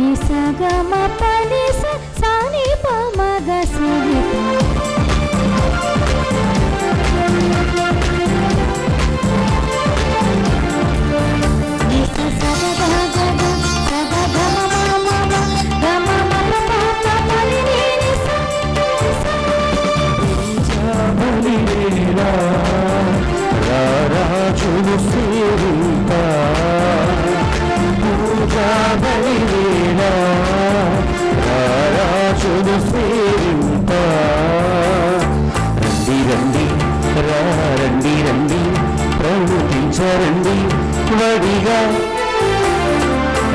నిసగమ పనిస సాని పమగ సరిత నిస సగ గ సగ గ మ గ మ ప ప పని ని స బలివేళ రారాజును సేవింప పూజా బలివేళ రారాజును సేవింప రండి రండి రండి రండి ప్రవృతించరండి వడిగా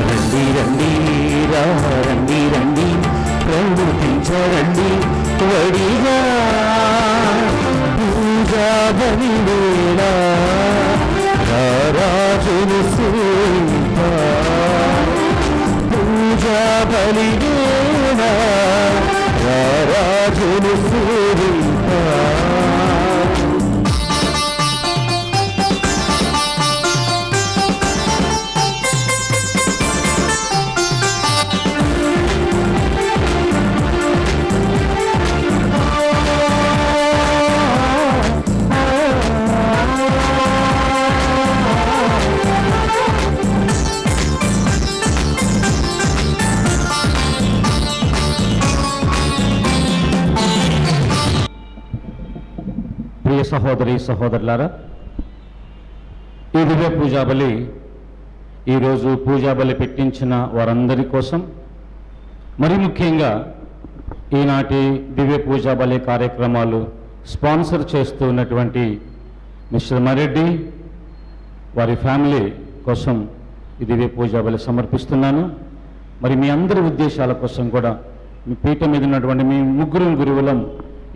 రండి రండి రండి రండి ప్రవృతించరండి వడిగా పూజా బలివేళ రారాజును సేవింప పూజా బలివేళ రారాజును సేవింప ప్రియ సహోదరి సహోదరులారా, ఈ దివ్య పూజాబలి ఈరోజు పూజాబలి పెట్టించిన వారందరి కోసం, మరి ముఖ్యంగా ఈనాటి దివ్య పూజాబలి కార్యక్రమాలు స్పాన్సర్ చేస్తూ ఉన్నటువంటి మిస్టర్ మరెడ్డి వారి ఫ్యామిలీ కోసం ఈ దివ్య పూజాబలి సమర్పిస్తున్నాను. మరి మీ అందరి ఉద్దేశాల కోసం కూడా మీ పీఠ మీద ఉన్నటువంటి మీ ముగ్గురు గురువులం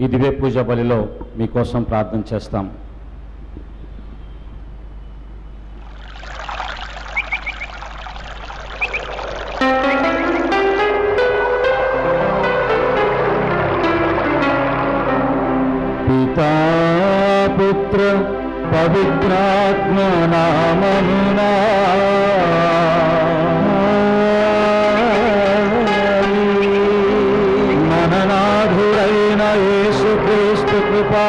ఈ దివ్య పూజా బలిలో మీకోసం ప్రార్థన చేస్తాం. పితా పుత్ర పవిత్రాత్మ నామమునా కృపా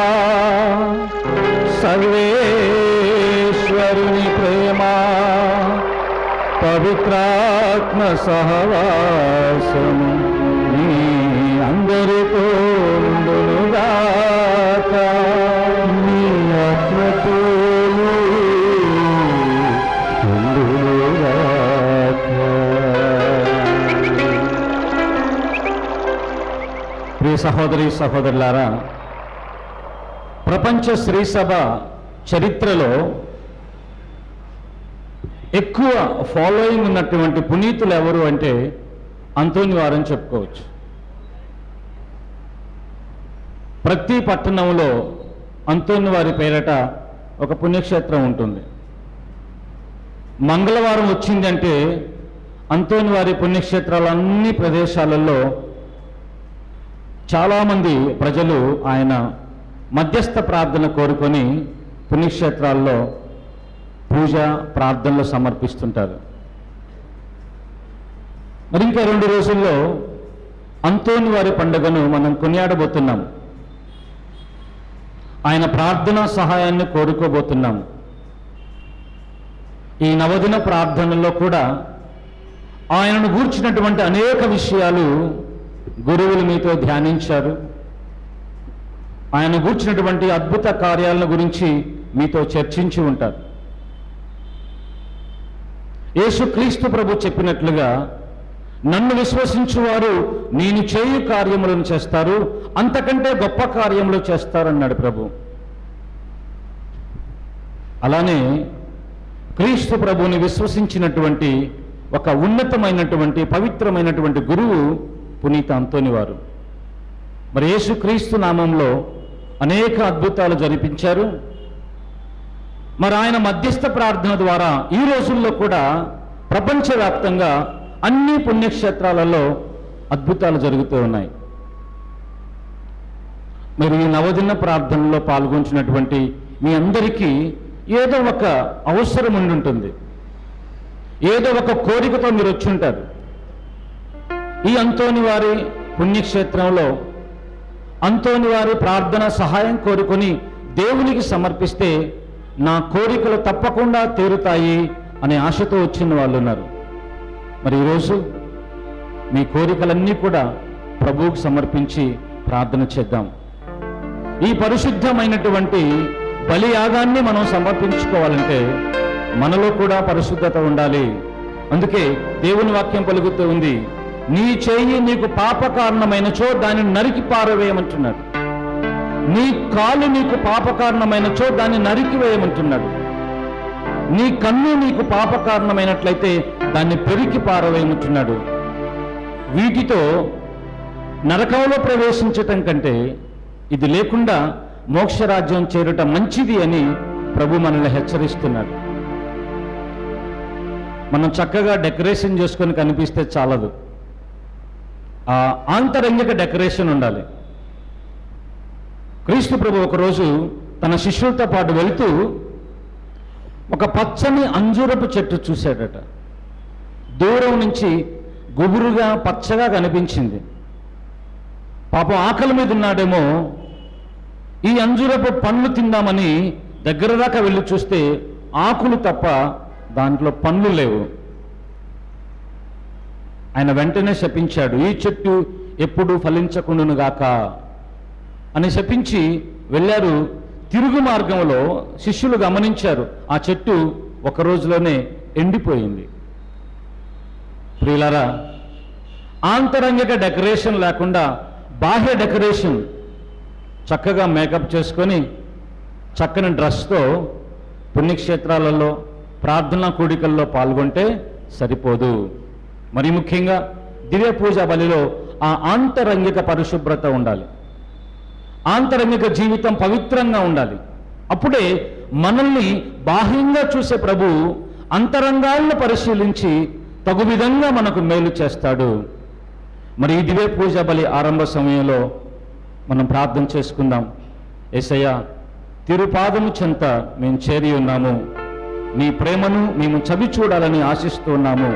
సర్వేశ్వరుని ప్రేమ పవిత్రాత్మ సహవాసము నీ అందరితో ఉండునుగాక. నీ ఆత్మతో ఉండునుగాక. ప్రియ సహోదరి సహోదరులారా, ప్రపంచ స్త్రీ సభ చరిత్రలో ఎక్కువ ఫాలోయింగ్ ఉన్నటువంటి పునీతులు ఎవరు అంటే అంతోని వారని చెప్పుకోవచ్చు. ప్రతి పట్టణంలో అంతోని వారి పేరట ఒక పుణ్యక్షేత్రం ఉంటుంది. మంగళవారం వచ్చిందంటే అంతోని వారి పుణ్యక్షేత్రాలు అన్ని ప్రదేశాలలో చాలామంది ప్రజలు ఆయన మధ్యస్థ ప్రార్థన కోరుకొని పుణ్యక్షేత్రాల్లో పూజ ప్రార్థనలు సమర్పిస్తుంటారు. మరి ఇంకా 2 రోజుల్లో అంతోని వారి పండుగను మనం కొనియాడబోతున్నాం. ఆయన ప్రార్థనా సహాయాన్ని కోరుకోబోతున్నాం. ఈ నవదిన ప్రార్థనలో కూడా ఆయనను గూర్చినటువంటి అనేక విషయాలు గురువులు మీతో ధ్యానించారు. ఆయన గూర్చినటువంటి అద్భుత కార్యాలను గురించి మీతో చర్చించి ఉంటారు. యేసుక్రీస్తు ప్రభు చెప్పినట్లుగా నన్ను విశ్వసించువారు నేను చేయు కార్యములను చేస్తారు, అంతకంటే గొప్ప కార్యములు చేస్తారన్నాడు ప్రభు. అలానే క్రీస్తు ప్రభువుని విశ్వసించినటువంటి ఒక ఉన్నతమైనటువంటి పవిత్రమైనటువంటి గురువు పునీత అంతోని వారు. మరి యేసుక్రీస్తు నామంలో అనేక అద్భుతాలు జరిపించారు. మరి ఆయన మధ్యస్థ ప్రార్థన ద్వారా ఈ రోజుల్లో కూడా ప్రపంచవ్యాప్తంగా అన్ని పుణ్యక్షేత్రాలలో అద్భుతాలు జరుగుతూ ఉన్నాయి. మరి ఈ నవదిన ప్రార్థనలో పాల్గొంచినటువంటి మీ అందరికీ ఏదో ఒక అవసరం ఉండుంటుంది, ఏదో ఒక కోరికతో మీరు వచ్చి ఉంటారు. ఈ అంతోని వారి పుణ్యక్షేత్రంలో అంతోని వారి ప్రార్థన సహాయం కోరుకొని దేవునికి సమర్పిస్తే నా కోరికలు తప్పకుండా తీరుతాయి అనే ఆశతో వచ్చిన వాళ్ళు ఉన్నారు. మరి ఈరోజు మీ కోరికలన్నీ కూడా ప్రభువుకు సమర్పించి ప్రార్థన చేద్దాం. ఈ పరిశుద్ధమైనటువంటి బలియాగాన్ని మనం సమర్పించుకోవాలంటే మనలో కూడా పరిశుద్ధత ఉండాలి. అందుకే దేవుని వాక్యం పలుకుతూ ఉంది, నీ చెయ్యి నీకు పాప కారణమైనచో దాన్ని నరికి పారవేయమంటున్నాడు. నీ కాలు నీకు పాప కారణమైనచో దాన్ని నరికి వేయమంటున్నాడు. నీ కన్ను నీకు పాప కారణమైనట్లయితే దాన్ని పెరికి పారవేయమంటున్నాడు. వీటితో నరకంలో ప్రవేశించటం కంటే ఇది లేకుండా మోక్షరాజ్యం చేరటం మంచిది అని ప్రభు మనల్ని హెచ్చరిస్తున్నాడు. మనం చక్కగా డెకరేషన్ చేసుకొని కనిపిస్తే చాలదు, ఆ ఆంతరంగిక డెకరేషన్ ఉండాలి. క్రీస్తు ప్రభు ఒకరోజు తన శిష్యులతో పాటు వెళుతూ ఒక పచ్చని అంజూరపు చెట్టు చూశాడట. దూరం నుంచి గుబురుగా పచ్చగా కనిపించింది. పాపం ఆకలి మీద ఉన్నాడేమో, ఈ అంజూరపు పండ్లు తిందామని దగ్గర దాకా వెళ్ళి చూస్తే ఆకులు తప్ప దాంట్లో పండ్లు లేవు. ఆయన వెంటనే శపించాడు, ఈ చెట్టు ఎప్పుడు ఫలించకుండునుగాక అని శపించి వెళ్ళారు. తిరుగు మార్గంలో శిష్యులు గమనించారు, ఆ చెట్టు ఒక రోజులోనే ఎండిపోయింది. ప్రియులారా, ఆంతరంగిక డెకరేషన్ లేకుండా బాహ్య డెకరేషన్, చక్కగా మేకప్ చేసుకొని చక్కని డ్రెస్తో పుణ్యక్షేత్రాలలో ప్రార్థనా కూడికల్లో పాల్గొంటే సరిపోదు. మరి ముఖ్యంగా దివ్య పూజ బలిలో ఆ ఆంతరంగిక పరిశుభ్రత ఉండాలి. ఆంతరంగిక జీవితం పవిత్రంగా ఉండాలి. అప్పుడే మనల్ని బాహ్యంగా చూసే ప్రభు అంతరంగాలను పరిశీలించి తగు విధంగా మనకు మేలు చేస్తాడు. మరి ఈ దివ్య పూజ బలి ఆరంభ సమయంలో మనం ప్రార్థన చేసుకుందాం. యేసయ్య, తిరుపాదము చెంత మేము చేరి ఉన్నాము, నీ ప్రేమను మేము చవి చూడాలని ఆశిస్తున్నాము.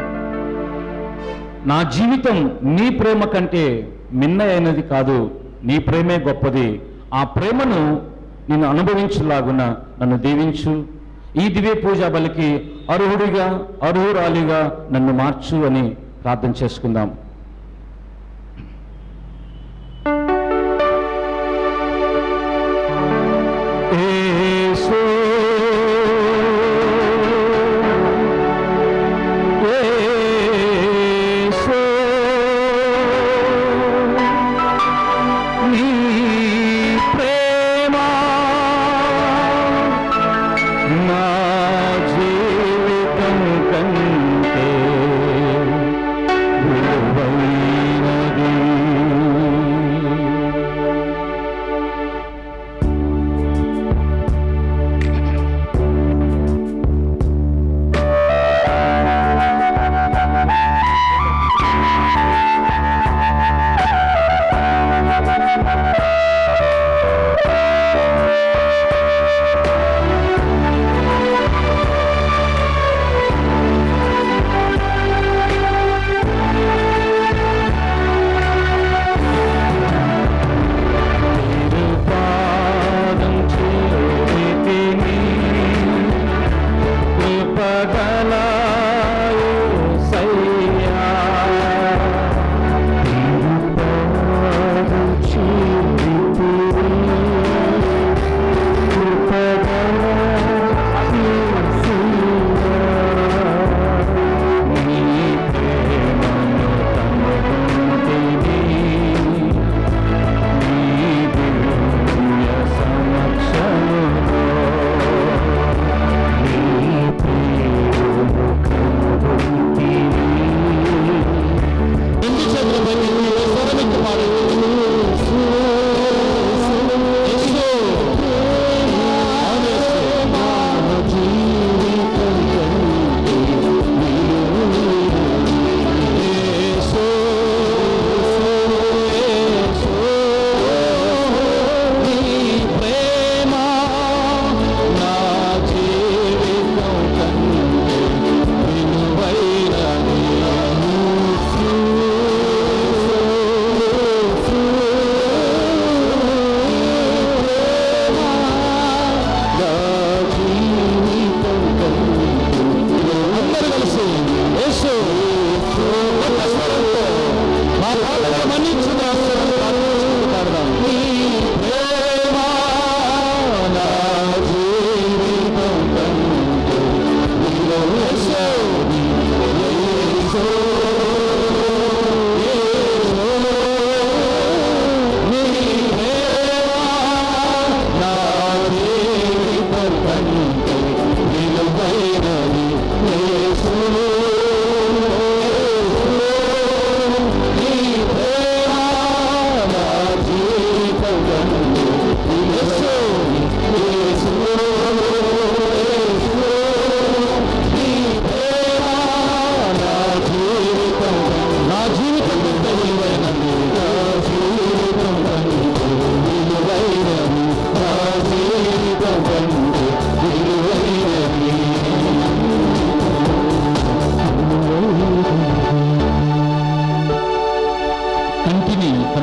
నా జీవితం నీ ప్రేమ కంటే మిన్న అయినది కాదు, నీ ప్రేమే గొప్పది. ఆ ప్రేమను నేను అనుభవించులాగున నన్ను దీవించు. ఈ దివ్య పూజ బలికి అర్హుడిగా అర్హురాలిగా నన్ను మార్చు అని ప్రార్థన చేసుకుందాం. నా జీవితం కంటే విలువైనది.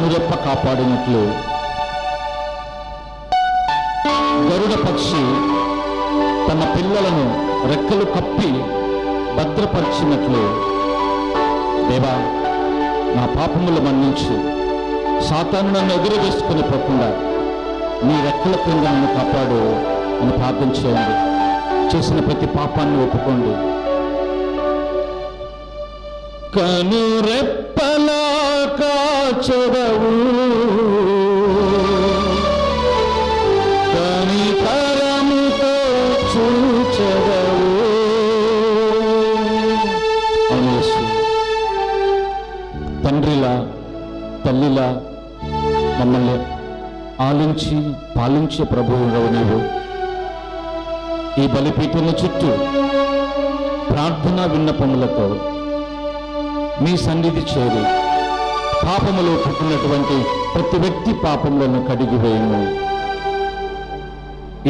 కనురెప్ప కాపాడినట్లు గరుడ పక్షి తన పిల్లలను రెక్కలు కప్పి భద్రపరిచినట్లు దేవా, నా పాపములు మన్నించి సాతాను నన్ను ఎదురువేసుకుని పోకుండా నీ రెక్కల క్రింద నన్ను కాపాడు అని ప్రార్థన చేయండి. చేసిన ప్రతి పాపాన్ని ఒప్పుకోండి. కనురెప్పలా కాచెదవు, కనికరముతో చూచెదవు. యేసు, తండ్రిలా తల్లిలా మమ్మల్ని ఆలించి పాలించే ప్రభువుగా నీవు ఈ బలిపీఠముల చుట్టూ ప్రార్థనా విన్నపములతో మీ సన్నిధి చేరి పాపములో పుట్టినటువంటి ప్రతి వ్యక్తి పాపములను కడిగివేయము.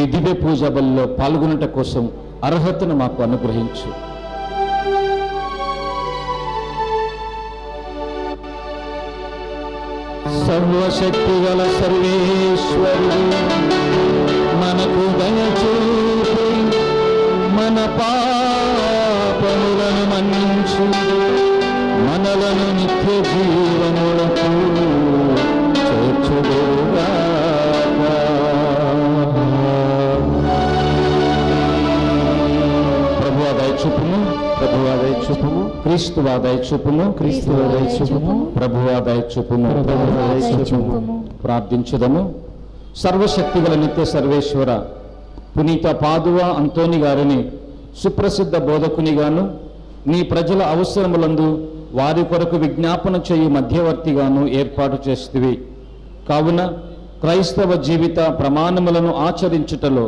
ఈ దివ్య పూజ బలిలో పాల్గొనుట కోసం అర్హతను మాకు అనుగ్రహించు. సర్వశక్తి గల సర్వేశ్వరుడు మనకు దయచూపి మన పాపములను మన్నించి మనలను నిత్య జీవములకు చేర్చుగాక. ప్రభువా దయచూపుము, ప్రభువా దయచూపుము, క్రీస్తువా దయచూపుము, క్రీస్తువా దయచూపుము, ప్రభువా దయచూపుము, ప్రభువా దయచూపుము. ప్రార్థించుదము. సర్వశక్తి గల నిత్య సర్వేశ్వర, పునీత పాదువా అంతోని గారిని సుప్రసిద్ధ బోధకునిగాను నీ ప్రజల అవసరములందు వారి కొరకు విజ్ఞాపన చేయు మధ్యవర్తిగాను ఏర్పాటు చేస్తువి. కావున క్రైస్తవ జీవిత ప్రమాణములను ఆచరించుటలో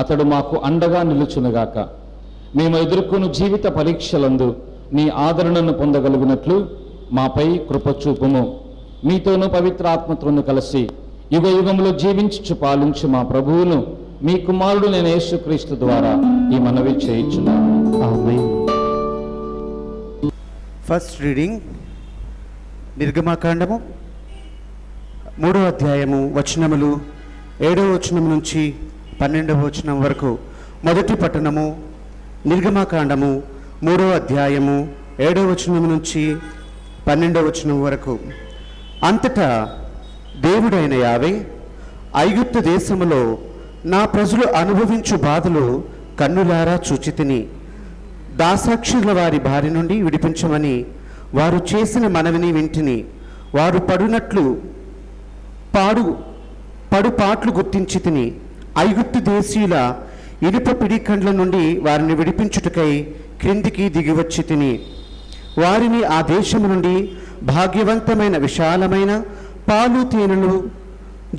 అతడు మాకు అండగా నిలుచునుగాక. మేము ఎదుర్కొను జీవిత పరీక్షలందు నీ ఆదరణను పొందగలిగినట్లు మాపై కృపచూపుము. మీతోనూ పవిత్ర ఆత్మతోనూ కలిసి యుగ యుగములో జీవించు పాలించు మా ప్రభువును మీ కుమారుడు నేను యేసుక్రీస్తు ద్వారా ఈ మనవి చేయించున్నాను. ఆమేన్. ఫస్ట్ రీడింగ్ నిర్గమకాండము 3వ అధ్యాయము వచనములు 7వ వచనం నుంచి 12వ వచనం వరకు. మొదటి పట్టణము నిర్గమకాండము 3వ అధ్యాయము 7వ వచనం నుంచి 12వ వచనం వరకు. అంతటా దేవుడైన యావే ఐగుప్తు దేశములో నా ప్రజలు అనుభవించు బాధలు కన్నులారా చూచితిని. దాసాక్షుల వారి బారి నుండి విడిపించమని వారు చేసిన మనవిని వింటిని. వారు పడునట్లు పాట్లు గుర్తించి తిని. ఐగుప్తు దేశీయుల ఇనుప పిడికండ్ల నుండి వారిని విడిపించుటకై క్రిందికి దిగివచ్చి తిని. వారిని ఆ దేశము నుండి భాగ్యవంతమైన విశాలమైన పాలు తేనెలు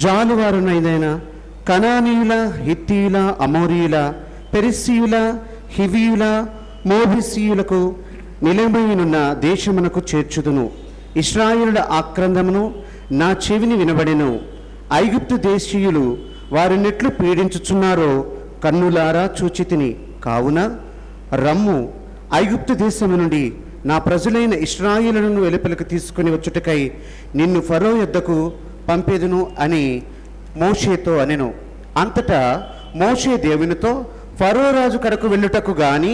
జాలువారునైన కనానీయుల, హిత్తీయుల, అమోరీయుల, పెరిస్సీయుల, హివీయుల, మోబిసీయులకు నిలమైనున్న దేశమునకు చేర్చుదును. ఇశ్రాయేలుల ఆక్రందమును నా చెవిని వినబడెను. ఐగుప్తు దేశీయులు వారినెట్లు పీడించుచున్నారో కన్నులారా చూచితిని. కావున రమ్ము, ఐగుప్తు దేశము నుండి నా ప్రజలైన ఇశ్రాయేలులను వెలుపలకు తీసుకుని వచ్చుటకై నిన్ను ఫరో యొద్దకు పంపేదును అని మోషేతో అనెను. అంతటా మోషే దేవునితో, ఫరో రాజు కడకు వెళ్ళుటకు గాని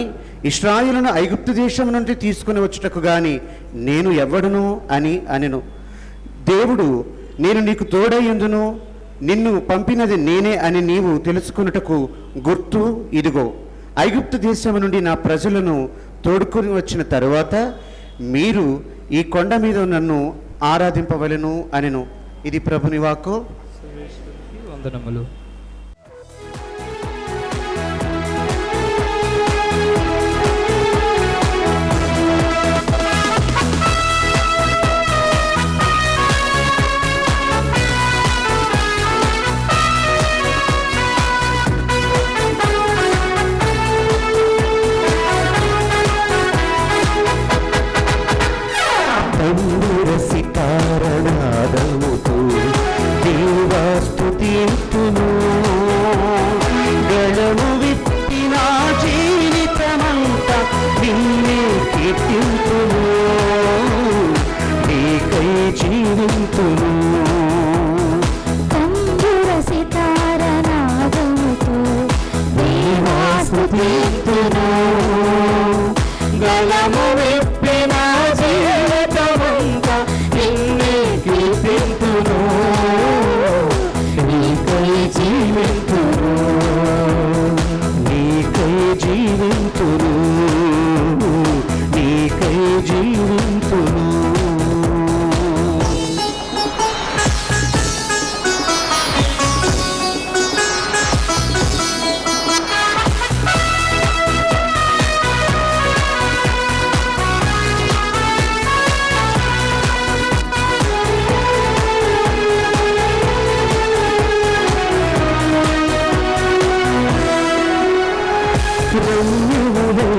ఇశ్రాయేలును ఐగుప్తు దేశం నుండి తీసుకుని వచ్చుటకు గాని నేను ఎవ్వడును అని అనెను. దేవుడు, నేను నీకు తోడయ్యుందును, నిన్ను పంపినది నేనే అని నీవు తెలుసుకున్నటకు గుర్తు ఇదిగో. ఐగుప్తు దేశం నుండి నా ప్రజలను తోడుకొని వచ్చిన తరువాత మీరు ఈ కొండ మీద నన్ను ఆరాధింపవలెను అనెను. ఇది ప్రభుని వాక్కు. వందనములు. సితారణాదముతో దేవాస్తుతింతును. గళము విప్పిన జీవితమంతా నిన్నే కీర్తింతును. నీకై జీవింతును.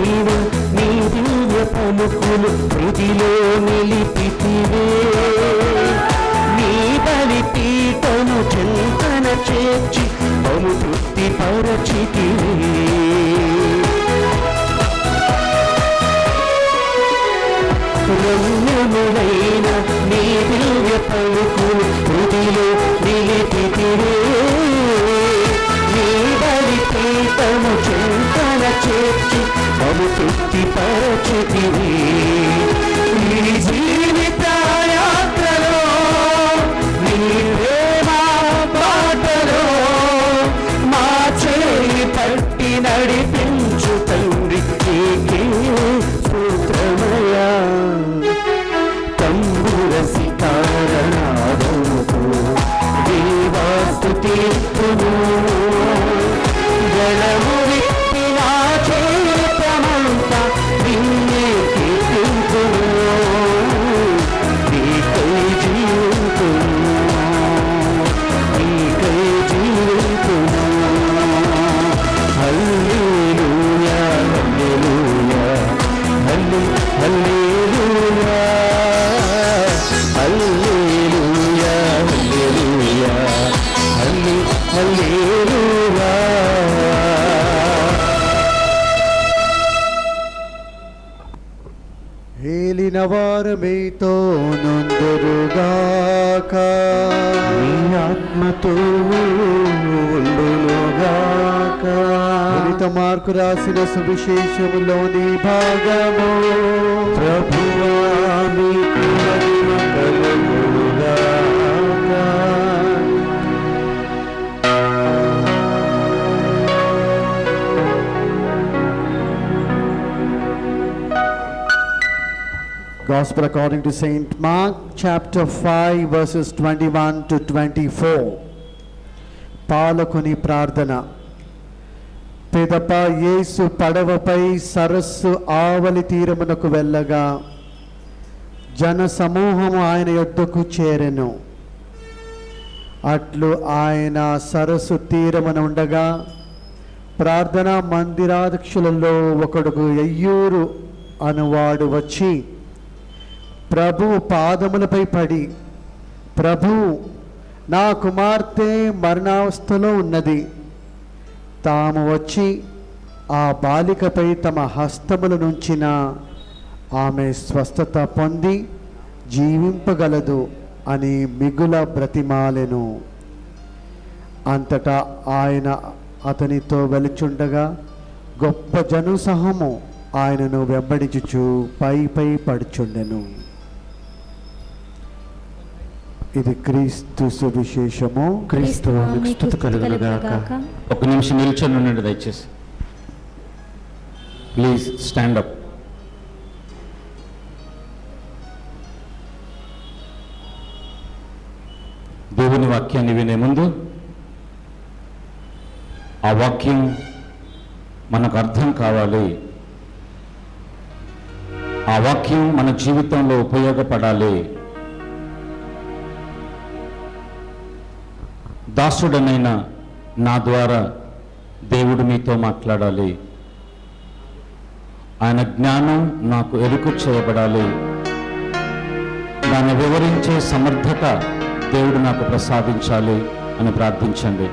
మధురమైన నీ దివ్య పలుకులు హృదిలో నిలిపితివే. నీ బలిపీఠము చింతన చేర్చి మము తృప్తిపరచితివే. రమ్యములైన నీ దివ్య పలుకులు హృదిలో నిలిపితివే. నీ బలిపీఠము చింతన చేర్చి మము తృప్తిపరచితివే. ఈ జీవిత యాత్రలో నీ ప్రేమ బాటలో మా చేయి పట్టి నడిపించు తండ్రి నీకే స్తోత్రమయ్యా. తంబుర సితారనాదముతో దేవా స్తుతిస్తును. జలము విప్పి నా చేతమంతా నిన్నే కీర్తింతును. నీకై జీవింతును, నీకై జీవింతును. హల్లెలూయా హల్లెలూయా హల్లెలూయా హల్లెలూయా హల్లెలూయా హల్లెలూయా. ఏలిన వారు మీతో నుందురుగాక. నీ ఆత్మతో ఉండునుగాక. పునీత మార్కు రాసిన సువిశేషములోని భాగము. ప్రభువా నీకు మహిమ కలుగునుగాక. Gospel according to Saint Mark, chapter 5, verses 21 to 24. పాలకుని ప్రార్థన. పిదప యేసు పడవపై సరస్సు ఆవలి తీరమునకు వెళ్ళగా జన సమూహము ఆయన యొద్దకు చేరెను. అట్లు ఆయన సరస్సు తీరమున ఉండగా ప్రార్థనా మందిరాధ్యక్షులలో ఒకడుకు యయ్యూరు అనువాడు వచ్చి ప్రభువు పాదములపై పడి, ప్రభు, నా కుమార్తె మరణావస్థలో ఉన్నది. తాము వచ్చి ఆ బాలికపై తమ హస్తముల నుంచిన ఆమె స్వస్థత పొంది జీవింపగలదు అని మిగుల బ్రతిమాలెను. అంతటా ఆయన అతనితో వెలుచుండగా గొప్ప జనసమూహము ఆయనను వెంబడించుచు పై పడుచుండెను. ఇది క్రీస్తు సువిశేషము. క్రీస్తువు మీకు స్తుతి కలుగునుగాక. ఒక నిమిషం నిల్చొని ఉండండి దయచేసి. Please stand up. దేవుని వాక్యాన్ని వినే ముందు ఆ వాక్యం మనకు అర్థం కావాలి. ఆ వాక్యం మన జీవితంలో ఉపయోగపడాలి. దాసుడనైన నా ద్వారా దేవుడు మీతో మాట్లాడాలి. ఆయన జ్ఞానం నాకు ఎరుక చేయబడాలి. దాన్ని వివరించే సమర్థత దేవుడు నాకు ప్రసాదించాలి అని ప్రార్థించండి.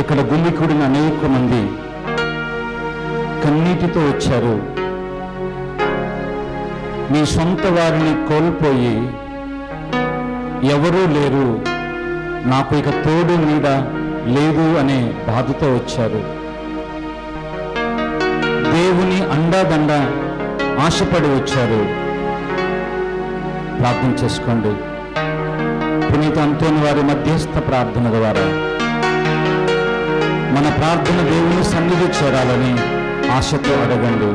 ఇక్కడ గుమికూడిన అనేక మంది కన్నీటితో వచ్చారు. మీ సొంత వారిని కోల్పోయి ఎవరూ లేరు, నాకు ఇక తోడు నీడ లేదు అనే బాధతో వచ్చారు. దేవుని అండాదండ ఆశపడి వచ్చారు. ప్రార్థన చేసుకోండి. పునీత అంతోని వారి మధ్యస్థ ప్రార్థన ద్వారా మన ప్రార్థన దేవుని సన్నిధి చేరాలని ఆశతో అడగండి.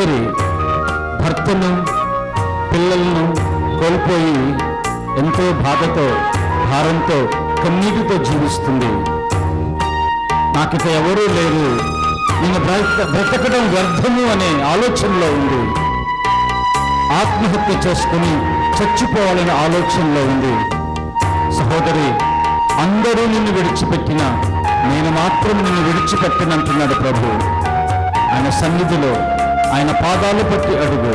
సహోదరి భర్తను పిల్లలను కోల్పోయి ఎంతో బాధతో భారంతో కన్నీటితో జీవిస్తుంది. నాకిక ఎవరూ లేరు, నేను బ్రతకడం వ్యర్థము అనే ఆలోచనలో ఉంది. ఆత్మహత్య చేసుకుని చచ్చిపోవాలనే ఆలోచనలో ఉంది. సహోదరి, అందరూ నిన్ను విడిచిపెట్టినా నేను మాత్రం నిన్ను విడిచిపెట్టనంటున్నాడు ప్రభు. ఆయన సన్నిధిలో ఆయన పాదాలు పట్టి అడుగు.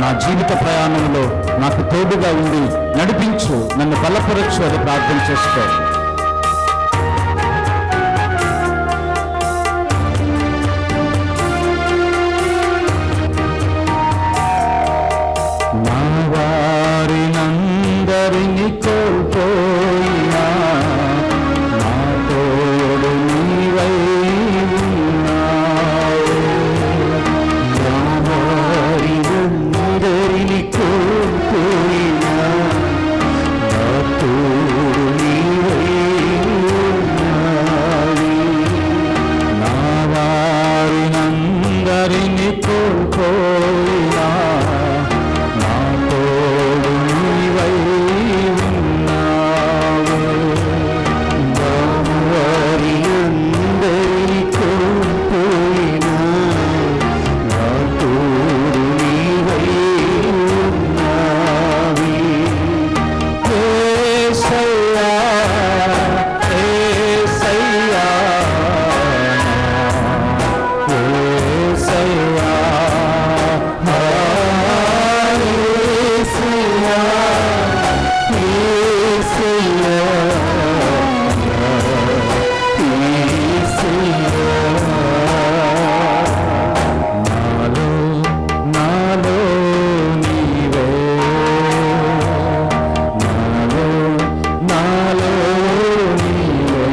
నా జీవిత ప్రయాణంలో నాకు తోడుగా ఉండి నడిపించు, నన్ను బలపరచు అని ప్రార్థన చేసుకో. నా వారినందరిని కోల్పోయినా నా తోడు నీవై ఉన్నావు. నా వారినందరిని కోల్పోయినా నా తోడు నీవై ఉన్నావు. నా వారినందరిని కోల్పోయినా నా తోడు నీవై ఉన్నావు. నా వారినందరిని కోల్పోయినా నా తోడు నీవై ఉన్నావు. యేసయ్యా, యేసయ్యా, యేసయ్యా, నాలో నీవే, నాలో నీవే,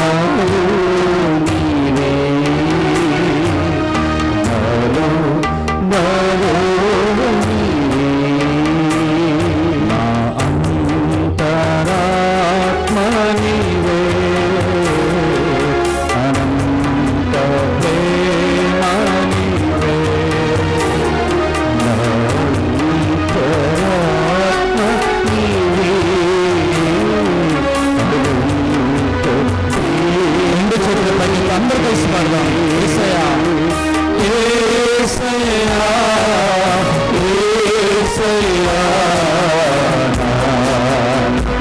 నాలో నీవే, నాలో నీవే. నా అంతరాత్మ నీవే, అనంత ప్రేమ నీవే. నా అంతరాత్మ నీవే, రెండు చేతుల పైకి అందరూ కలిసి పాడదాం. యేసయ్యా, యేసయ్యా, యేసయ్యా,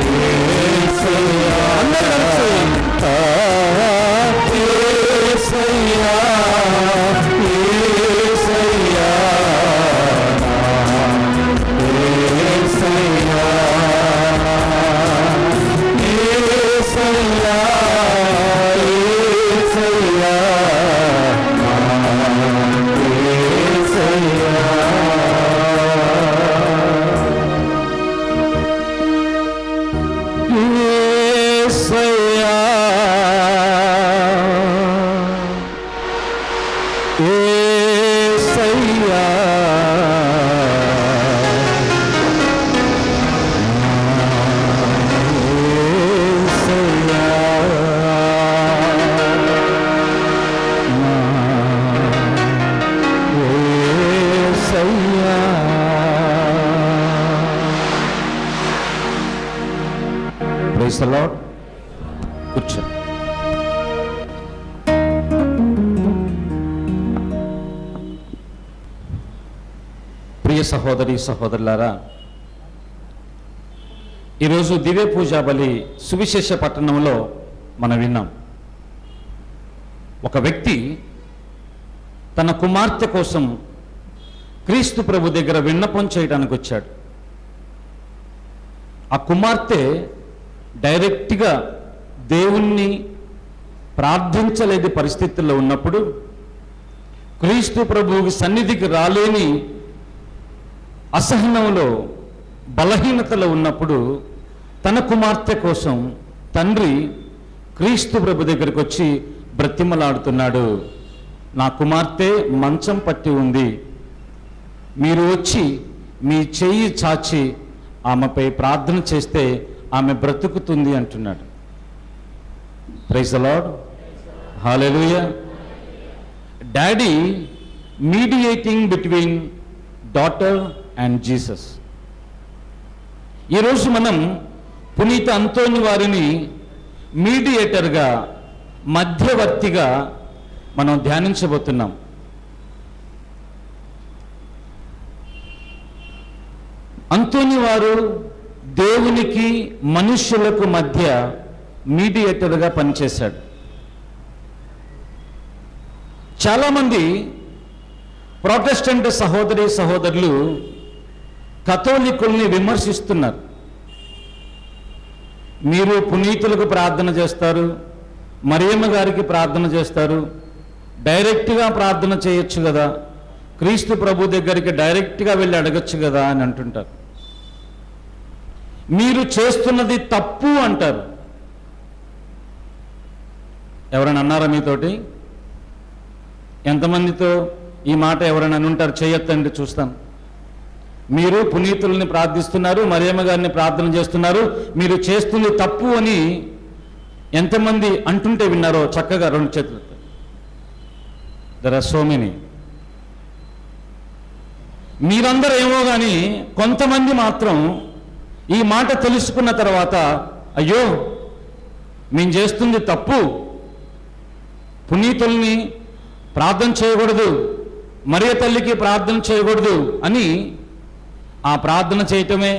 యేసయ్యా. అందరూ కలిసి యేసయ్యా, యేసయ్యా, యేసయ్యా, యేసయ్యా, యేసయ్యా, యేసయ్యా, యేసయ్యా, ప్రైజ్ ది లార్డ్. కూర్చో. ప్రియ సహోదరి సహోదరులారా, ఈరోజు దివ్య పూజా బలి సువిశేష పట్టణంలో మనం విన్నాం. ఒక వ్యక్తి తన కుమార్తె కోసం క్రీస్తు ప్రభు దగ్గర విన్నపం చేయడానికి వచ్చాడు. ఆ కుమార్తె డైరెక్ట్గా దేవుణ్ణి ప్రార్థించలేని పరిస్థితుల్లో ఉన్నప్పుడు, క్రీస్తు ప్రభువుకి సన్నిధికి రాలేని అసహనంలో బలహీనతలో ఉన్నప్పుడు తన కుమార్తె కోసం తండ్రి క్రీస్తు ప్రభు దగ్గరికి వచ్చి బ్రతిమలాడుతున్నాడు. నా కుమార్తె మంచం పట్టి ఉంది, మీరు వచ్చి మీ చెయ్యి చాచి ఆమెపై ప్రార్థన చేస్తే ఆమె బ్రతుకుతుంది అంటున్నాడు. Praise the lord, hallelujah. Daddy mediating between daughter and Jesus. ఈరోజు మనం పునీత అంతోని వారిని మీడియేటర్గా, మధ్యవర్తిగా మనం ధ్యానించబోతున్నాం. అంతోని వారు దేవునికి మనుష్యులకు మధ్య మీడియేటర్గా పనిచేశాడు. చాలామంది ప్రొటెస్టెంట్ సహోదరి సహోదరులు కథోలికుల్ని విమర్శిస్తున్నారు. మీరు పునీతులకు ప్రార్థన చేస్తారు, మరియమ్మ గారికి ప్రార్థన చేస్తారు, డైరెక్ట్గా ప్రార్థన చేయొచ్చు కదా, క్రీస్తు ప్రభు దగ్గరికి డైరెక్ట్గా వెళ్ళి అడగచ్చు కదా అని అంటుంటారు. మీరు చేస్తున్నది తప్పు అంటారు. ఎవరైనా అన్నారా మీతోటి? ఎంతమందితో ఈ మాట ఎవరైనా అనుంటారు? చేయొద్దండి, చూస్తాను. మీరు పునీతుల్ని ప్రార్థిస్తున్నారు, మరియమ్మ గారిని ప్రార్థన చేస్తున్నారు, మీరు చేస్తుంది తప్పు అని ఎంతమంది అంటుంటే విన్నారో చక్కగా రెండు చేతులు. There are so many. మీరందరూ ఏమో కానీ కొంతమంది మాత్రం ఈ మాట తెలుసుకున్న తర్వాత, అయ్యో మేము చేస్తుంది తప్పు, పునీతుల్ని ప్రార్థన చేయకూడదు, మరియ తల్లికి ప్రార్థన చేయకూడదు అని ఆ ప్రార్థన చేయటమే,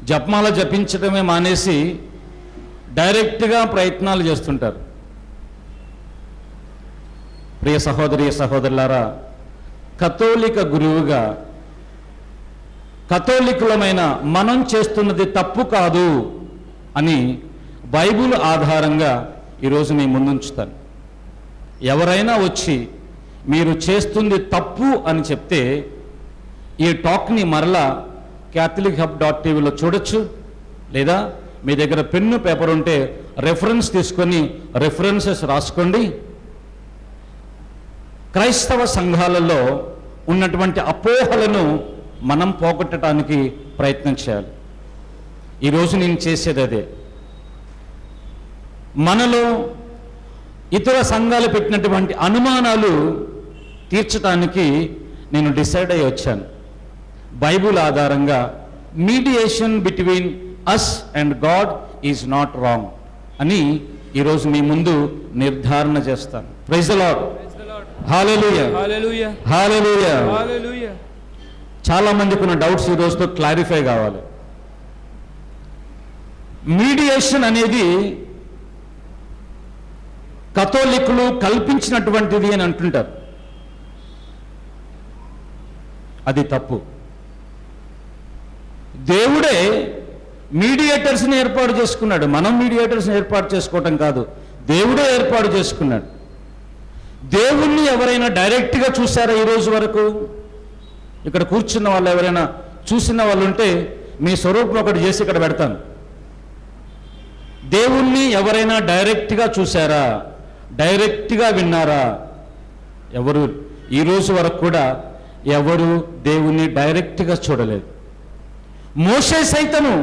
జపమాల జపించటమే మానేసి డైరెక్ట్గా ప్రయత్నాలు చేస్తుంటారు. ప్రియ సహోదరి సహోదరులారా, కథోలిక గురువుగా కథోలికులమైన మనం చేస్తున్నది తప్పు కాదు అని బైబిల్ ఆధారంగా ఈరోజు మీ ముందుంచుతాను. ఎవరైనా వచ్చి మీరు చేస్తుంది తప్పు అని చెప్తే ఈ టాక్ని మరలా catholichub.tvలో చూడొచ్చు, లేదా మీ దగ్గర పెన్ను పేపర్ ఉంటే రెఫరెన్స్ తీసుకొని రెఫరెన్సెస్ రాసుకోండి. క్రైస్తవ సంఘాలలో ఉన్నటువంటి అపోహలను మనం పోగొట్టడానికి ప్రయత్నం చేయాలి. ఈరోజు నేను చేసేది అదే. మనలో ఇతర సంఘాలు పెట్టినటువంటి అనుమానాలు తీర్చడానికి నేను డిసైడ్ అయ్యి వచ్చాను. బైబుల్ ఆధారంగా mediation between us and God is not wrong అని ఈరోజు మీ ముందు నిర్ధారణ చేస్తాను. Praise the lord. Hallelujah. Hallelujah. Hallelujah. Hallelujah. చాలా మందికి ఉన్న డౌట్స్ ఈ రోజుతో క్లారిఫై కావాలి. మీడియేషన్ అనేది కథోలికులు కల్పించినటువంటిది అని అంటుంటారు. అది తప్పు. దేవుడే మీడియేటర్స్ని ఏర్పాటు చేసుకున్నాడు. మనం మీడియేటర్స్ని ఏర్పాటు చేసుకోవటం కాదు, దేవుడే ఏర్పాటు చేసుకున్నాడు. దేవుణ్ణి ఎవరైనా డైరెక్ట్గా చూసారా ఈరోజు వరకు? ఇక్కడ కూర్చున్న వాళ్ళు ఎవరైనా చూసిన వాళ్ళు ఉంటే మీ స్వరూపం ఒకటి చేసి ఇక్కడ పెడతాను. దేవుణ్ణి ఎవరైనా డైరెక్ట్గా చూసారా? డైరెక్ట్గా విన్నారా? ఎవరు ఈరోజు వరకు కూడా ఎవరు దేవుణ్ణి డైరెక్ట్గా చూడలేదు. మోషే సైతము,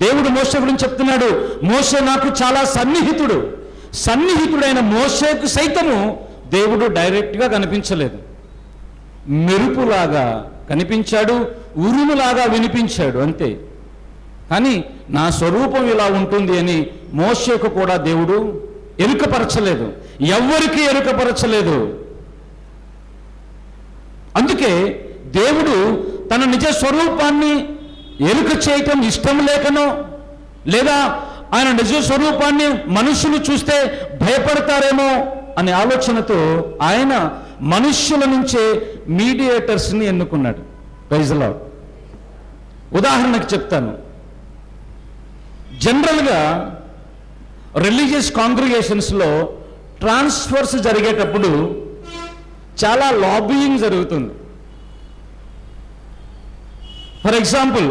దేవుడు మోషే గురించి చెప్తున్నాడు, మోషే నాకు చాలా సన్నిహితుడైన మోషేకు సైతము దేవుడు డైరెక్ట్గా కనిపించలేదు. మెరుపులాగా కనిపించాడు, ఉరుములాగా వినిపించాడు, అంతే. కానీ నా స్వరూపం ఇలా ఉంటుంది అని మోషేకు కూడా దేవుడు ఎరుకపరచలేదు, ఎవ్వరికి ఎరుకపరచలేదు. అందుకే దేవుడు తన నిజ స్వరూపాన్ని ఎరుక చేయటం ఇష్టం లేకనో, లేదా ఆయన నిజ స్వరూపాన్ని మనుషులు చూస్తే భయపడతారేమో అనే ఆలోచనతో ఆయన మనుష్యుల నుంచే మీడియేటర్స్ని ఎన్నుకున్నాడు. Praise the Lord. ఉదాహరణకు చెప్తాను. జనరల్గా రిలీజియస్ కాంగ్రిగేషన్స్లో ట్రాన్స్ఫర్స్ జరిగేటప్పుడు చాలా లాబియింగ్ జరుగుతుంది. ఫర్ ఎగ్జాంపుల్,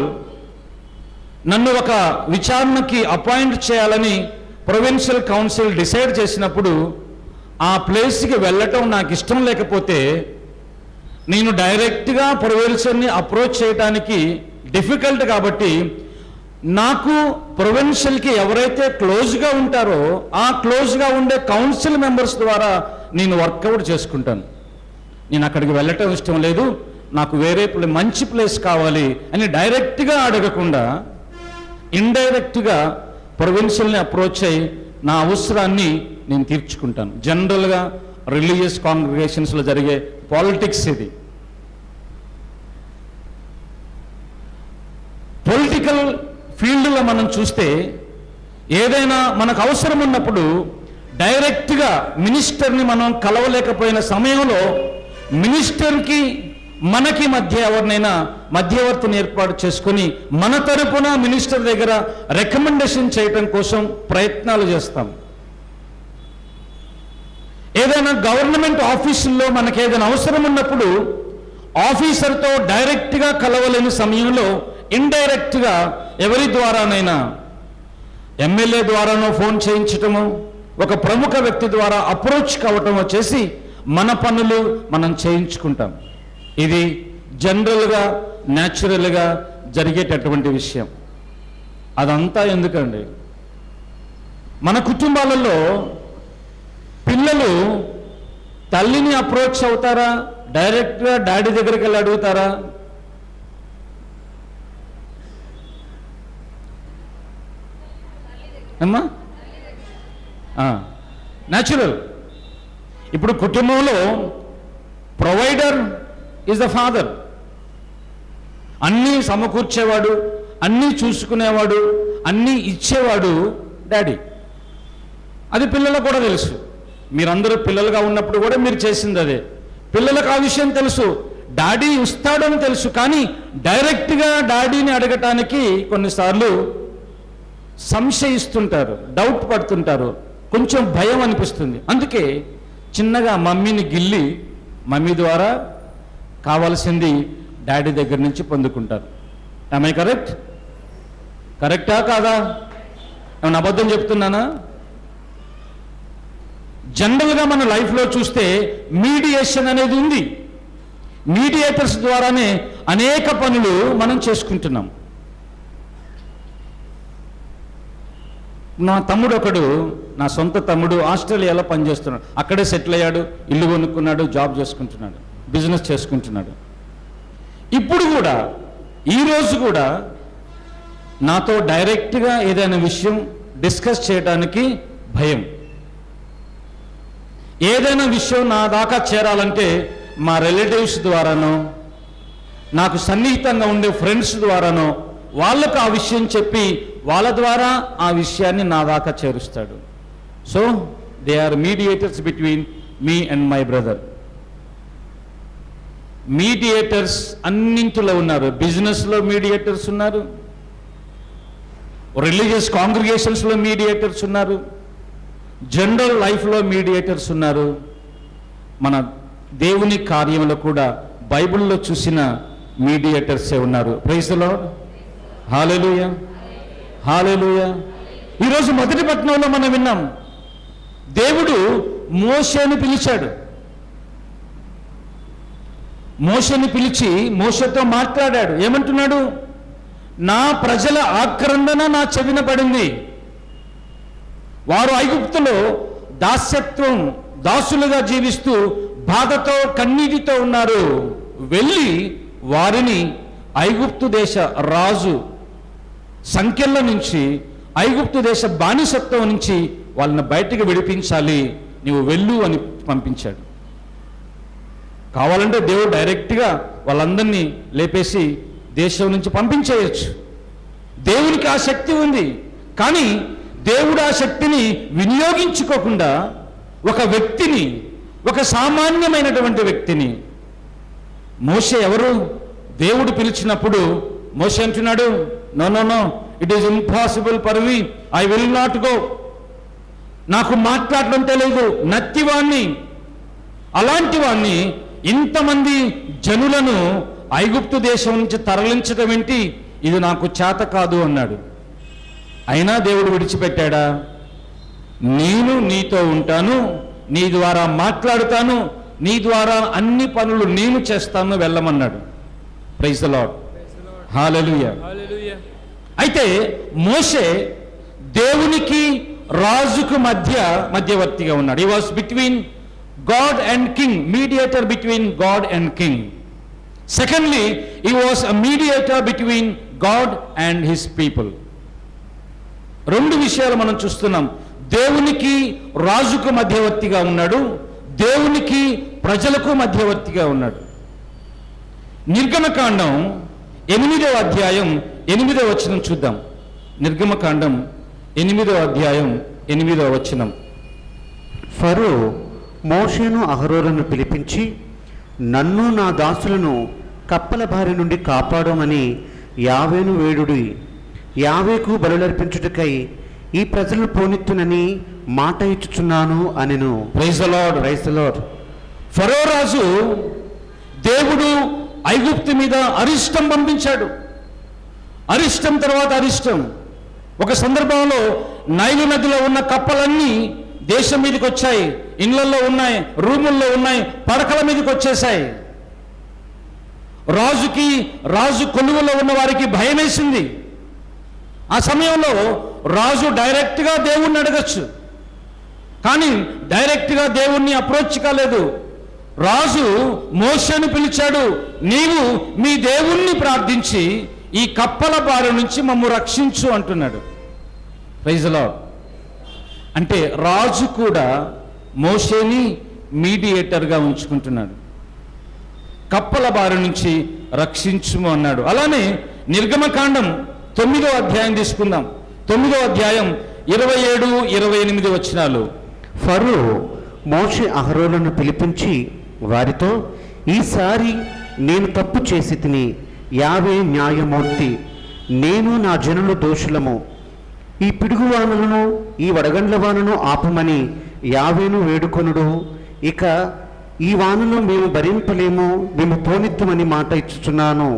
నన్ను ఒక విచారణకి అపాయింట్ చేయాలని ప్రొవిన్షియల్ కౌన్సిల్ డిసైడ్ చేసినప్పుడు ఆ ప్లేస్కి వెళ్ళటం నాకు ఇష్టం లేకపోతే నేను డైరెక్ట్గా ప్రొవిన్షియల్ని అప్రోచ్ చేయడానికి డిఫికల్ట్ కాబట్టి నాకు ప్రొవిన్షియల్కి ఎవరైతే క్లోజ్గా ఉంటారో ఆ క్లోజ్గా ఉండే కౌన్సిల్ మెంబర్స్ ద్వారా నేను వర్కౌట్ చేసుకుంటాను, నేను అక్కడికి వెళ్ళటం ఇష్టం లేదు, నాకు వేరే మంచి ప్లేస్ కావాలి అని డైరెక్ట్గా అడగకుండా ఇండైరెక్ట్గా ప్రొవిన్షియల్ని అప్రోచ్ అయ్యి నా అవసరాన్ని నేను తీర్చుకుంటాను. జనరల్గా రిలీజియస్ కాంగ్రిగేషన్స్లో జరిగే పాలిటిక్స్ ఇది. పొలిటికల్ ఫీల్డ్లో మనం చూస్తే ఏదైనా మనకు అవసరం ఉన్నప్పుడు డైరెక్ట్గా మినిస్టర్ని మనం కలవలేకపోయిన సమయంలో మినిస్టర్కి మనకి మధ్య ఎవరినైనా మధ్యవర్తిని ఏర్పాటు చేసుకొని మన తరపున మినిస్టర్ దగ్గర రికమెండేషన్ చేయటం కోసం ప్రయత్నాలు చేస్తాం. ఏదైనా గవర్నమెంట్ ఆఫీసుల్లో మనకి ఏదైనా అవసరం ఉన్నప్పుడు ఆఫీసర్తో డైరెక్ట్గా కలవలేని సమయంలో ఇండైరెక్ట్గా ఎవరి ద్వారానైనా ఎమ్మెల్యే ద్వారానో ఫోన్ చేయించటము, ఒక ప్రముఖ వ్యక్తి ద్వారా అప్రోచ్ కావటమో చేసి మన పనులు మనం చేయించుకుంటాం. ఇది జనరల్గా న్యాచురల్గా జరిగేటటువంటి విషయం. అదంతా ఎందుకండి? మన కుటుంబాలలో పిల్లలు తల్లిని అప్రోచ్ అవుతారా, డైరెక్ట్గా డాడీ దగ్గరికి వెళ్ళి అడుగుతారా? అమ్మా న్యాచురల్. ఇప్పుడు కుటుంబంలో ప్రొవైడర్ ఈజ్ ద ఫాదర్. అన్నీ సమకూర్చేవాడు, అన్నీ చూసుకునేవాడు, అన్నీ ఇచ్చేవాడు డాడీ. అది పిల్లలకు కూడా తెలుసు. మీరందరూ పిల్లలుగా ఉన్నప్పుడు కూడా మీరు చేసింది అదే. పిల్లలకు ఆ విషయం తెలుసు, డాడీ ఇస్తాడని తెలుసు. కానీ డైరెక్ట్గా డాడీని అడగటానికి కొన్నిసార్లు సంశయిస్తుంటారు, డౌట్ పడుతుంటారు, కొంచెం భయం అనిపిస్తుంది. అందుకే చిన్నగా మమ్మీని గిల్లి మమ్మీ ద్వారా కావాల్సింది డాడీ దగ్గర నుంచి పొందుకుంటారు. am I correct? కరెక్టా కాదా? ఏమన్నా అబద్ధం చెప్తున్నానా? జనరల్గా మన లైఫ్లో చూస్తే మీడియేషన్ అనేది ఉంది. మీడియేటర్స్ ద్వారానే అనేక పనులు మనం చేసుకుంటున్నాం. నా తమ్ముడు ఒకడు, నా సొంత తమ్ముడు ఆస్ట్రేలియాలో పనిచేస్తున్నాడు. అక్కడే సెటిల్ అయ్యాడు, ఇల్లు కొనుక్కున్నాడు, జాబ్ చేసుకుంటున్నాడు, బిజినెస్ చేసుకుంటున్నాడు. ఇప్పుడు కూడా ఈరోజు కూడా నాతో డైరెక్ట్గా ఏదైనా విషయం డిస్కస్ చేయడానికి భయం. ఏదైనా విషయం నా దాకా చేరాలంటే మా రిలేటివ్స్ ద్వారానో, నాకు సన్నిహితంగా ఉండే ఫ్రెండ్స్ ద్వారానో వాళ్ళకు ఆ విషయం చెప్పి వాళ్ళ ద్వారా ఆ విషయాన్ని నా దాకా చేరుస్తాడు. So they are mediators between me and my brother. Mediators అన్నింటిలో ఉన్నారు. బిజినెస్లో మీడియేటర్స్ ఉన్నారు, రిలీజియస్ కాంగ్రిగేషన్స్లో మీడియేటర్స్ ఉన్నారు, జనరల్ లైఫ్లో మీడియేటర్స్ ఉన్నారు. మన దేవుని కార్యంలో కూడా బైబిల్లో చూసిన మీడియేటర్సే ఉన్నారు. Praise the lord. Hallelujah, hallelujah. ఈరోజు మొదటి పట్టణంలో మనం విన్నాం, దేవుడు మోషేని పిలిచాడు. మోషేని పిలిచి మోషేతో మాట్లాడాడు. ఏమంటున్నాడు? నా ప్రజల ఆక్రందన నా చెవిన పడింది. వారు ఐగుప్తులో దాస్యత్వం, దాసులుగా జీవిస్తూ బాధతో కన్నీటితో ఉన్నారు. వెళ్ళి వారిని ఐగుప్తు దేశ రాజు సంఖ్యల నుంచి, ఐగుప్తు దేశ బానిసత్వం నుంచి వాళ్ళని బయటికి విడిపించాలి, నీవు వెళ్ళు అని పంపించాడు. కావాలంటే దేవుడు డైరెక్ట్గా వాళ్ళందరినీ లేపేసి దేశం నుంచి పంపించేయచ్చు. దేవునికి ఆ శక్తి ఉంది. కానీ దేవుడు ఆ శక్తిని వినియోగించుకోకుండా ఒక వ్యక్తిని, ఒక సామాన్యమైనటువంటి వ్యక్తిని, మోషే ఎవరు? దేవుడు పిలిచినప్పుడు మోషే అంటున్నాడు, no no no, it is impossible for me, I will not go. నాకు మాట్లాడడం తెలియదు, నత్తివాణ్ణి. అలాంటి వాణ్ణి ఇంతమంది జనులను ఐగుప్తు దేశం నుంచి తరలించడం ఏంటి, ఇది నాకు చేత కాదు అన్నాడు. అయినా దేవుడు విడిచిపెట్టాడా? నేను నీతో ఉంటాను, నీ ద్వారా మాట్లాడుతాను, నీ ద్వారా అన్ని పనులు నేను చేస్తాను, వెళ్ళమన్నాడు. Praise the lord. Hallelujah. Hallelujah. అయితే మోషే దేవునికి రాజుకు మధ్యవర్తిగా ఉన్నాడు. He was between God and king, mediator between God and king. Secondly, he was a mediator between God and his people. రెండు విషయాలు మనం చూస్తున్నాం. దేవునికి రాజుకు మధ్యవర్తిగా ఉన్నాడు, దేవునికి ప్రజలకు మధ్యవర్తిగా ఉన్నాడు. నిర్గమకాండం 8వ అధ్యాయం 8వ వచనం చూద్దాం. నిర్గమకాండం 8వ అధ్యాయం 8వ వచనం. ఫరో మోషేను అహరోనును పిలిపించి, నన్ను నా దాసులను కప్పల బారి నుండి కాపాడమని యావేను వేడుడి. యావేకు బలులర్పించుటకై ఈ ప్రజలను పోనెత్తునని మాట ఇచ్చుచున్నాను అనెను. Praise the Lord. Praise the Lord. ఫరో రాజు దేవుడు ఐగుప్తు మీద అరిష్టం పంపించాడు. అరిష్టం తర్వాత అరిష్టం. ఒక సందర్భంలో నైలు నదిలో ఉన్న కప్పలన్నీ దేశం మీదకి వచ్చాయి, ఇళ్లలో ఉన్నాయి, రూముల్లో ఉన్నాయి, పడకల మీదకి వచ్చేసాయి. రాజు కొలువులో ఉన్న వారికి భయం వేసింది. ఆ సమయంలో రాజు డైరెక్ట్గా దేవుణ్ణి అడగచ్చు, కానీ డైరెక్ట్గా దేవుణ్ణి అప్రోచ్ కాలేదు. రాజు మోషేను పిలిచాడు, నీవు మీ దేవుణ్ణి ప్రార్థించి ఈ కప్పల బారి నుంచి మమ్ము రక్షించు అంటున్నాడు. Praise the Lord. అంటే రాజు కూడా మోషేని మీడియేటర్గా ఉంచుకుంటున్నాడు. కప్పల బారి నుంచి రక్షించుము అన్నాడు. అలానే నిర్గమకాండం 9వ అధ్యాయం తీసుకుందాం. 9వ అధ్యాయం 27, 28 వచనాలు. ఫరో మోషే అహరోనును పిలిపించి వారితో, ఈసారి నేను తప్పు చేసి తిని, యావే న్యాయమూర్తి, నేను నా జనులు దోషులము. ఈ పిడుగు వానలను ఈ వడగండ్ల వానను ఆపమని యావేను వేడుకొనుడు. ఇక ఈ వానను మేము భరింపలేము, మేము పోనెత్తుమని మాట ఇచ్చుచున్నాను.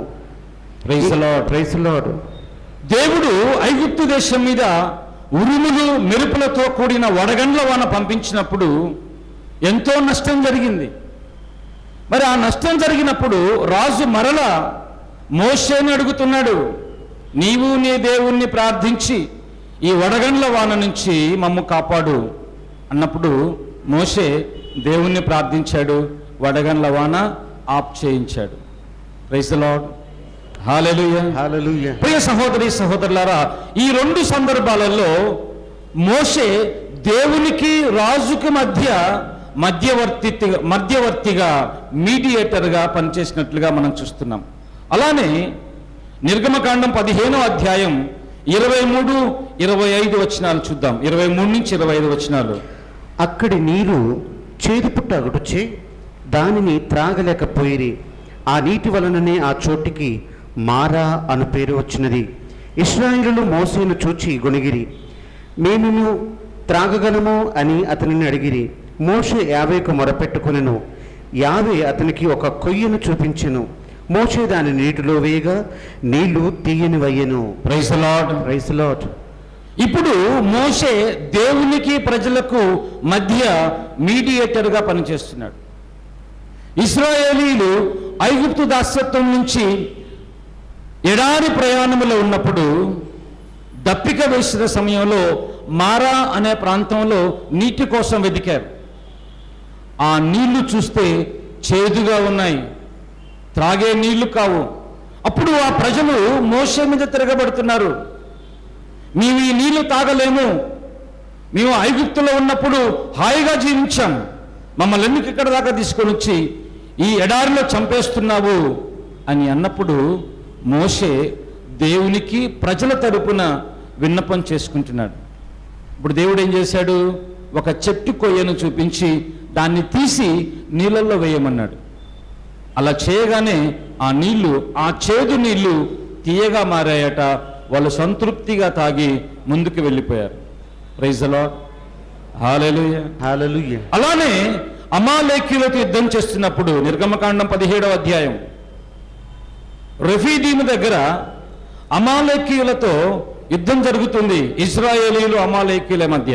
Praise the Lord. Praise the Lord. దేవుడు ఐగుప్తు దేశం మీద ఉరుములు మెరుపులతో కూడిన వడగండ్ల వాన పంపించినప్పుడు ఎంతో నష్టం జరిగింది. మరి ఆ నష్టం జరిగినప్పుడు రాజు మరలా మోషేని అడుగుతున్నాడు, నీవు నీ దేవుణ్ణి ప్రార్థించి ఈ వడగండ్ల వాన నుంచి మమ్ము కాపాడు అన్నప్పుడు మోషే దేవుణ్ణి ప్రార్థించాడు, వడగండ్ల వాన ఆఫ్ చేయించాడు. Praise the lord. Hallelujah. Hallelujah. ప్రియ సహోదరి సహోదరులారా, ఈ రెండు సందర్భాలలో మోషే దేవునికి రాజుకు మధ్యవర్తిగా మీడియేటర్గా పనిచేసినట్లుగా మనం చూస్తున్నాం. అలానే నిర్గమకాండం 15వ అధ్యాయం 23, 25 వచనాలు చూద్దాం. 23 నుంచి 25 వచనాలు. అక్కడి నీరు చేదుపుట్టగుటచే దానిని త్రాగలేకపోయిరి. ఆ నీటి వలననే ఆ చోటికి మారా అను పేరు వచ్చినది. ఇశ్రాయేలులు మోసేను చూచి గొణిగిరి, మేమును త్రాగగలము అని అతనిని అడిగిరి. మోషే యావేకు మొరపెట్టుకొనెను. యావే అతనికి ఒక కొయ్యను చూపించెను. మోషే దాని నీటిలో వేయగా నీళ్లు తీయనివయ్యెను. Praise the Lord. Praise the Lord. ఇప్పుడు మోషే దేవునికి ప్రజలకు మధ్య మీడియేటర్గా పనిచేస్తున్నాడు. ఇశ్రాయేలీలు ఐగుప్తు దాస్యత్వం నుంచి ఎడారి ప్రయాణములో ఉన్నప్పుడు దప్పిక వేసిన సమయంలో మారా అనే ప్రాంతంలో నీటి కోసం వెతికారు. ఆ నీళ్లు చూస్తే చేదుగా ఉన్నాయి, త్రాగే నీళ్లు కావు. అప్పుడు ఆ ప్రజలు మోషే మీద తిరగబడుతున్నారు, మేము ఈ నీళ్లు తాగలేము, మేము ఐగుప్తులో ఉన్నప్పుడు హాయిగా జీవించాం, మమ్మల్ని ఎందుకు ఇక్కడ దాకా తీసుకొని వచ్చి ఈ ఎడారిలో చంపేస్తున్నావు అని అన్నప్పుడు మోషే దేవునికి ప్రజల తరపున విన్నపం చేసుకుంటున్నాడు. ఇప్పుడు దేవుడు ఏం చేశాడు? ఒక చెట్టు కొయ్యను చూపించి దాన్ని తీసి నీళ్ళల్లో వేయమన్నాడు. అలా చేయగానే ఆ చేదు నీళ్లు తీయగా మారాయట. వాళ్ళు సంతృప్తిగా తాగి ముందుకు వెళ్ళిపోయారు. Praise the lord. Hallelujah. Hallelujah. అలానే అమాలేకీయులతో యుద్ధం చేస్తున్నప్పుడు నిర్గమకాండం 17వ అధ్యాయం రెఫీదీము దగ్గర అమాలేకీయులతో యుద్ధం జరుగుతుంది. ఇశ్రాయేలీయులు అమాలేకీయుల మధ్య.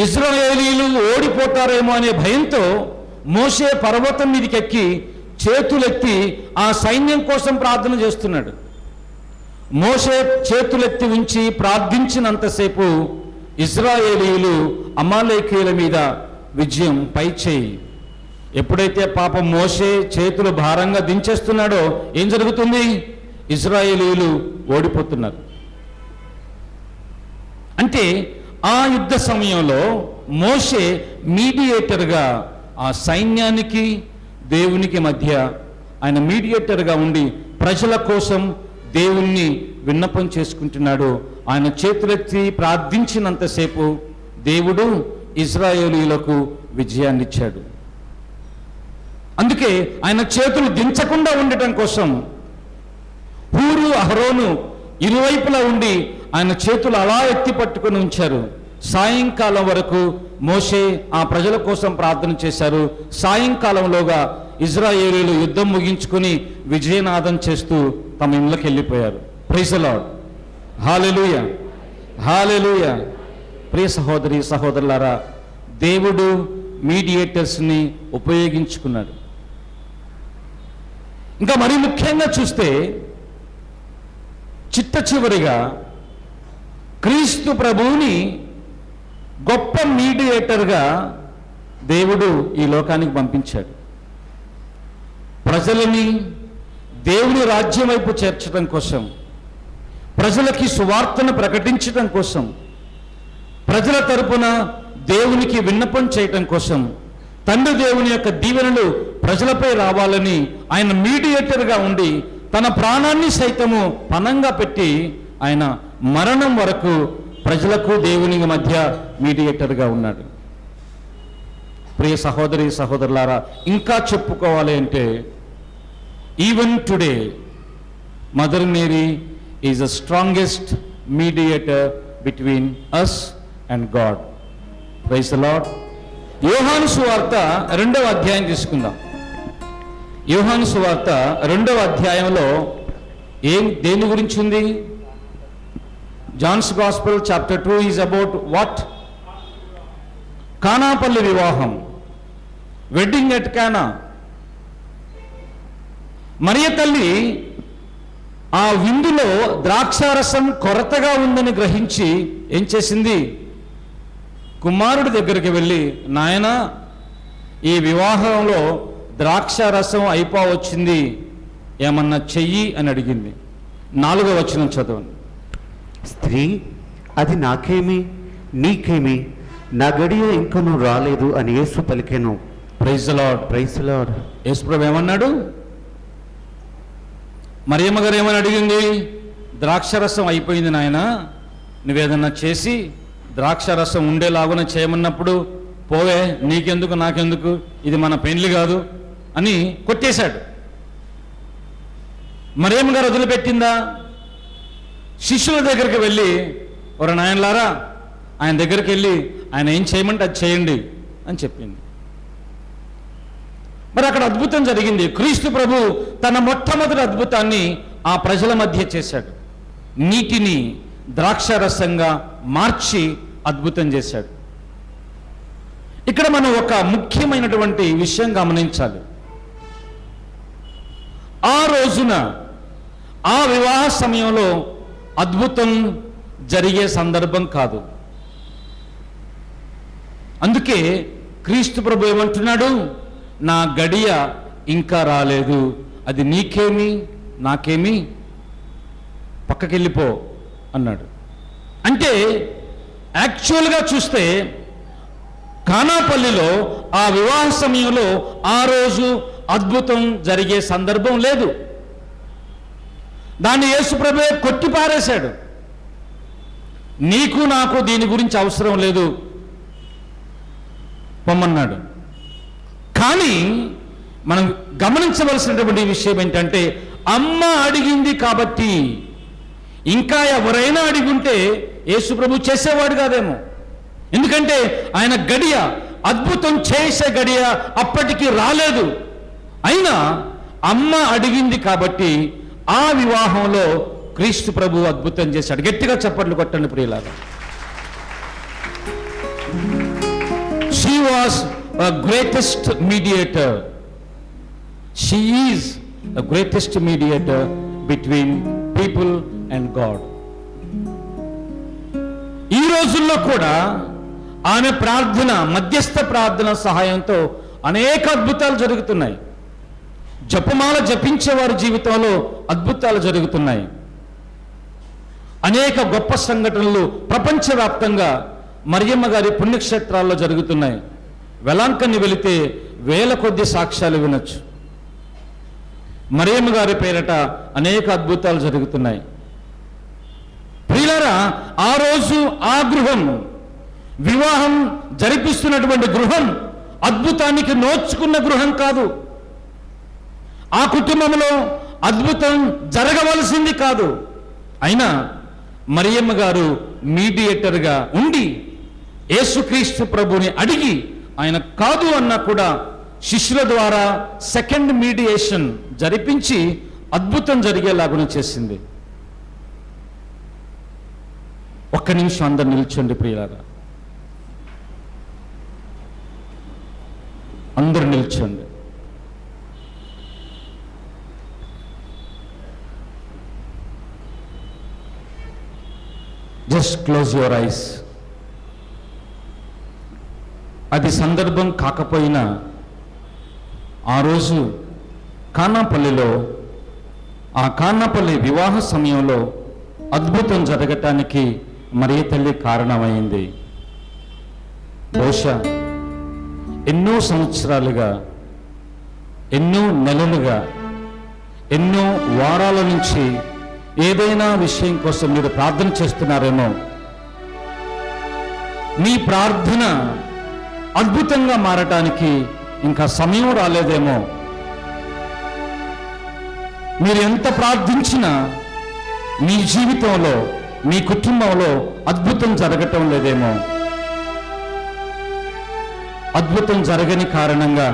ఇశ్రాయేలీయులు ఓడిపోతారేమో అనే భయంతో మోషే పర్వతం మీదకి ఎక్కి చేతులెత్తి ఆ సైన్యం కోసం ప్రార్థన చేస్తున్నాడు. మోషే చేతులెత్తి ఉంచి ప్రార్థించినంతసేపు ఇశ్రాయేలీయులు అమాలేకీయుల మీద విజయం పై చేయి. ఎప్పుడైతే పాపం మోషే చేతులు భారంగా దించేస్తున్నాడో ఏం జరుగుతుంది? ఇశ్రాయేలీయులు ఓడిపోతున్నారు. అంటే ఆ యుద్ధ సమయంలో మోషే మీడియేటర్గా ఆ సైన్యానికి దేవునికి మధ్య ఆయన మీడియేటర్గా ఉండి ప్రజల కోసం దేవుణ్ణి విన్నపం చేసుకుంటున్నాడు. ఆయన చేతులెత్తి ప్రార్థించినంతసేపు దేవుడు ఇశ్రాయేలీయులకు విజయాన్ని ఇచ్చాడు. అందుకే ఆయన చేతులు దించకుండా ఉండటం కోసం హూరు అహరోను ఇరువైపులా ఉండి ఆయన చేతులు అలా ఎత్తి పట్టుకొని ఉంచారు. సాయంకాలం వరకు మోషే ఆ ప్రజల కోసం ప్రార్థన చేశారు. సాయంకాలంలోగా ఇశ్రాయేలీయులు యుద్ధం ముగించుకొని విజయనాదం చేస్తూ తమ ఇళ్ళకి వెళ్ళిపోయారు. Praise the lord. Hallelujah, hallelujah. ప్రియ సహోదరి సహోదరులారా, దేవుడు మీడియేటర్స్ని ఉపయోగించుకున్నాడు. ఇంకా మరీ ముఖ్యంగా చూస్తే చిట్ట చివరిగా క్రీస్తు ప్రభువుని గొప్ప మీడియేటర్గా దేవుడు ఈ లోకానికి పంపించాడు. ప్రజలని దేవుని రాజ్యం వైపు చేర్చడం కోసం, ప్రజలకి సువార్తను ప్రకటించడం కోసం, ప్రజల తరపున దేవునికి విన్నపం చేయటం కోసం, తండ్రి దేవుని యొక్క దీవెనలు ప్రజలపై రావాలని ఆయన మీడియేటర్గా ఉండి తన ప్రాణాన్ని సైతము పణంగా పెట్టి ఆయన మరణం వరకు ప్రజలకు దేవునికి మధ్య మీడియేటర్గా ఉన్నాడు. ప్రియ సహోదరి సహోదరులారా, ఇంకా చెప్పుకోవాలి అంటే even today Mother Mary is the strongest mediator between us and God. Praise the Lord. యోహాను సువార్త 2వ అధ్యాయం తీసుకుందాం. యోహాను సువార్త 2వ అధ్యాయంలో దేని గురించి ఉంది? John's gospel chapter 2 is about what? కానాపల్లి వివాహం, వెడ్డింగ్ ఎట్ కానా. మరియ తల్లి ఆ విందులో ద్రాక్షారసం కొరతగా ఉందని గ్రహించి ఏం చేసింది? కుమారుడి దగ్గరికి వెళ్ళి, నాయనా ఈ వివాహంలో ద్రాక్షారసం అయిపోవచ్చింది, ఏమన్నా చెయ్యి అని అడిగింది. 4వ వచనం చదవండి. స్త్రీ, అది నాకేమి నీకేమి, నా గడియ ఇంకనూ రాలేదు అని యేసు పలికెను. Praise the Lord. Praise the Lord. యేసు ప్రభు ఏమన్నాడు? మరియమ్మ గారు ఏమని అడిగింది? ద్రాక్షరసం అయిపోయింది నాయనా, నువ్వేదన్నా చేసి ద్రాక్షరసం ఉండేలాగున చేయమన్నప్పుడు, పోవే నీకెందుకు నాకెందుకు, ఇది మన పెళ్లి కాదు అని కొట్టేశాడు. మరియమ్మ గారు వదిలిపెట్టిందా? శిష్యుల దగ్గరికి వెళ్ళి, ఒక నాయనలారా ఆయన దగ్గరికి వెళ్ళి ఆయన ఏం చేయమంటే అది చేయండి అని చెప్పింది. మరి అక్కడ అద్భుతం జరిగింది. క్రీస్తు ప్రభు తన మొట్టమొదటి అద్భుతాన్ని ఆ ప్రజల మధ్య చేశాడు. నీటిని ద్రాక్షరసంగా మార్చి అద్భుతం చేశాడు. ఇక్కడ మనం ఒక ముఖ్యమైనటువంటి విషయం గమనించాలి. ఆ రోజున ఆ వివాహ సమయంలో అద్భుతం జరిగే సందర్భం కాదు. అందుకే క్రీస్తు ప్రభు ఏమంటున్నాడు? నా గడియ ఇంకా రాలేదు, అది నీకేమి నాకేమి, పక్కకెళ్ళిపో అన్నాడు. అంటే యాక్చువల్గా చూస్తే కానాపల్లిలో ఆ వివాహ సమయంలో ఆ రోజు అద్భుతం జరిగే సందర్భం లేదు. దాన్ని యేసు ప్రభువే కొట్టి పారేశాడు. నీకు నాకు దీని గురించి అవసరం లేదు, పొమ్మన్నాడు. కానీ మనం గమనించవలసినటువంటి విషయం ఏంటంటే, అమ్మ అడిగింది కాబట్టి, ఇంకా ఎవరైనా అడిగుంటే యేసు ప్రభు చేసేవాడు కాదేమో. ఎందుకంటే ఆయన గడియ, అద్భుతం చేసే గడియ అప్పటికి రాలేదు. అయినా అమ్మ అడిగింది కాబట్టి ఆ వివాహంలో క్రీస్తు ప్రభు అద్భుతం చేశాడు. గట్టిగా చప్పట్లు కొట్టండి ప్రియులారా. She was a greatest mediator. She is the greatest mediator between people and God. ఈ రోజుల్లో కూడా ఆమె ప్రార్థన, మధ్యస్థ ప్రార్థన సహాయంతో అనేక అద్భుతాలు జరుగుతున్నాయి. జపమాల జపించే వారి జీవితంలో అద్భుతాలు జరుగుతున్నాయి. అనేక గొప్ప సంఘటనలు ప్రపంచవ్యాప్తంగా మరియమ్మ గారి పుణ్యక్షేత్రాల్లో జరుగుతున్నాయి. వెలాంకని వెళితే వేల కొద్ది సాక్ష్యాలు వినొచ్చు. మరియమ్మ గారి పేరట అనేక అద్భుతాలు జరుగుతున్నాయి. ప్రియులారా, ఆ రోజు ఆ గృహం, వివాహం జరిపిస్తున్నటువంటి గృహం అద్భుతానికి నోచుకున్న గృహం కాదు. ఆ కుటుంబంలో అద్భుతం జరగవలసింది కాదు. అయినా మరియమ్మ గారు మీడియేటర్గా ఉండి యేసుక్రీస్తు ప్రభుని అడిగి ఆయన కాదు అన్నా కూడా శిష్యుల ద్వారా సెకండ్ మీడియేషన్ జరిపించి అద్భుతం జరిగేలాగున చేసింది. ఒక్క నిమిషం అందరు నిల్చోండి ప్రియులారా, అందరూ నిల్చోండి. Just close your eyes. అది సందర్భం కాకపోయినా ఆ రోజు కానాపల్లిలో, ఆ కానాపల్లి వివాహ సమయంలో అద్భుతం జరగటానికి మరియ తల్లి కారణమైంది. బహుశా ఎన్నో సంవత్సరాలుగా, ఎన్నో నెలలుగా, ఎన్నో వారాల నుంచి ఏదైనా విషయం కోసం మీరు ప్రార్థన చేస్తున్నారేమో. మీ ప్రార్థన అద్భుతంగా మారటానికి ఇంకా సమయం రాలేదేమో. మీరు ఎంత ప్రార్థించినా మీ జీవితంలో, మీ కుటుంబంలో అద్భుతం జరగటం లేదేమో. అద్భుతం జరగని కారణంగా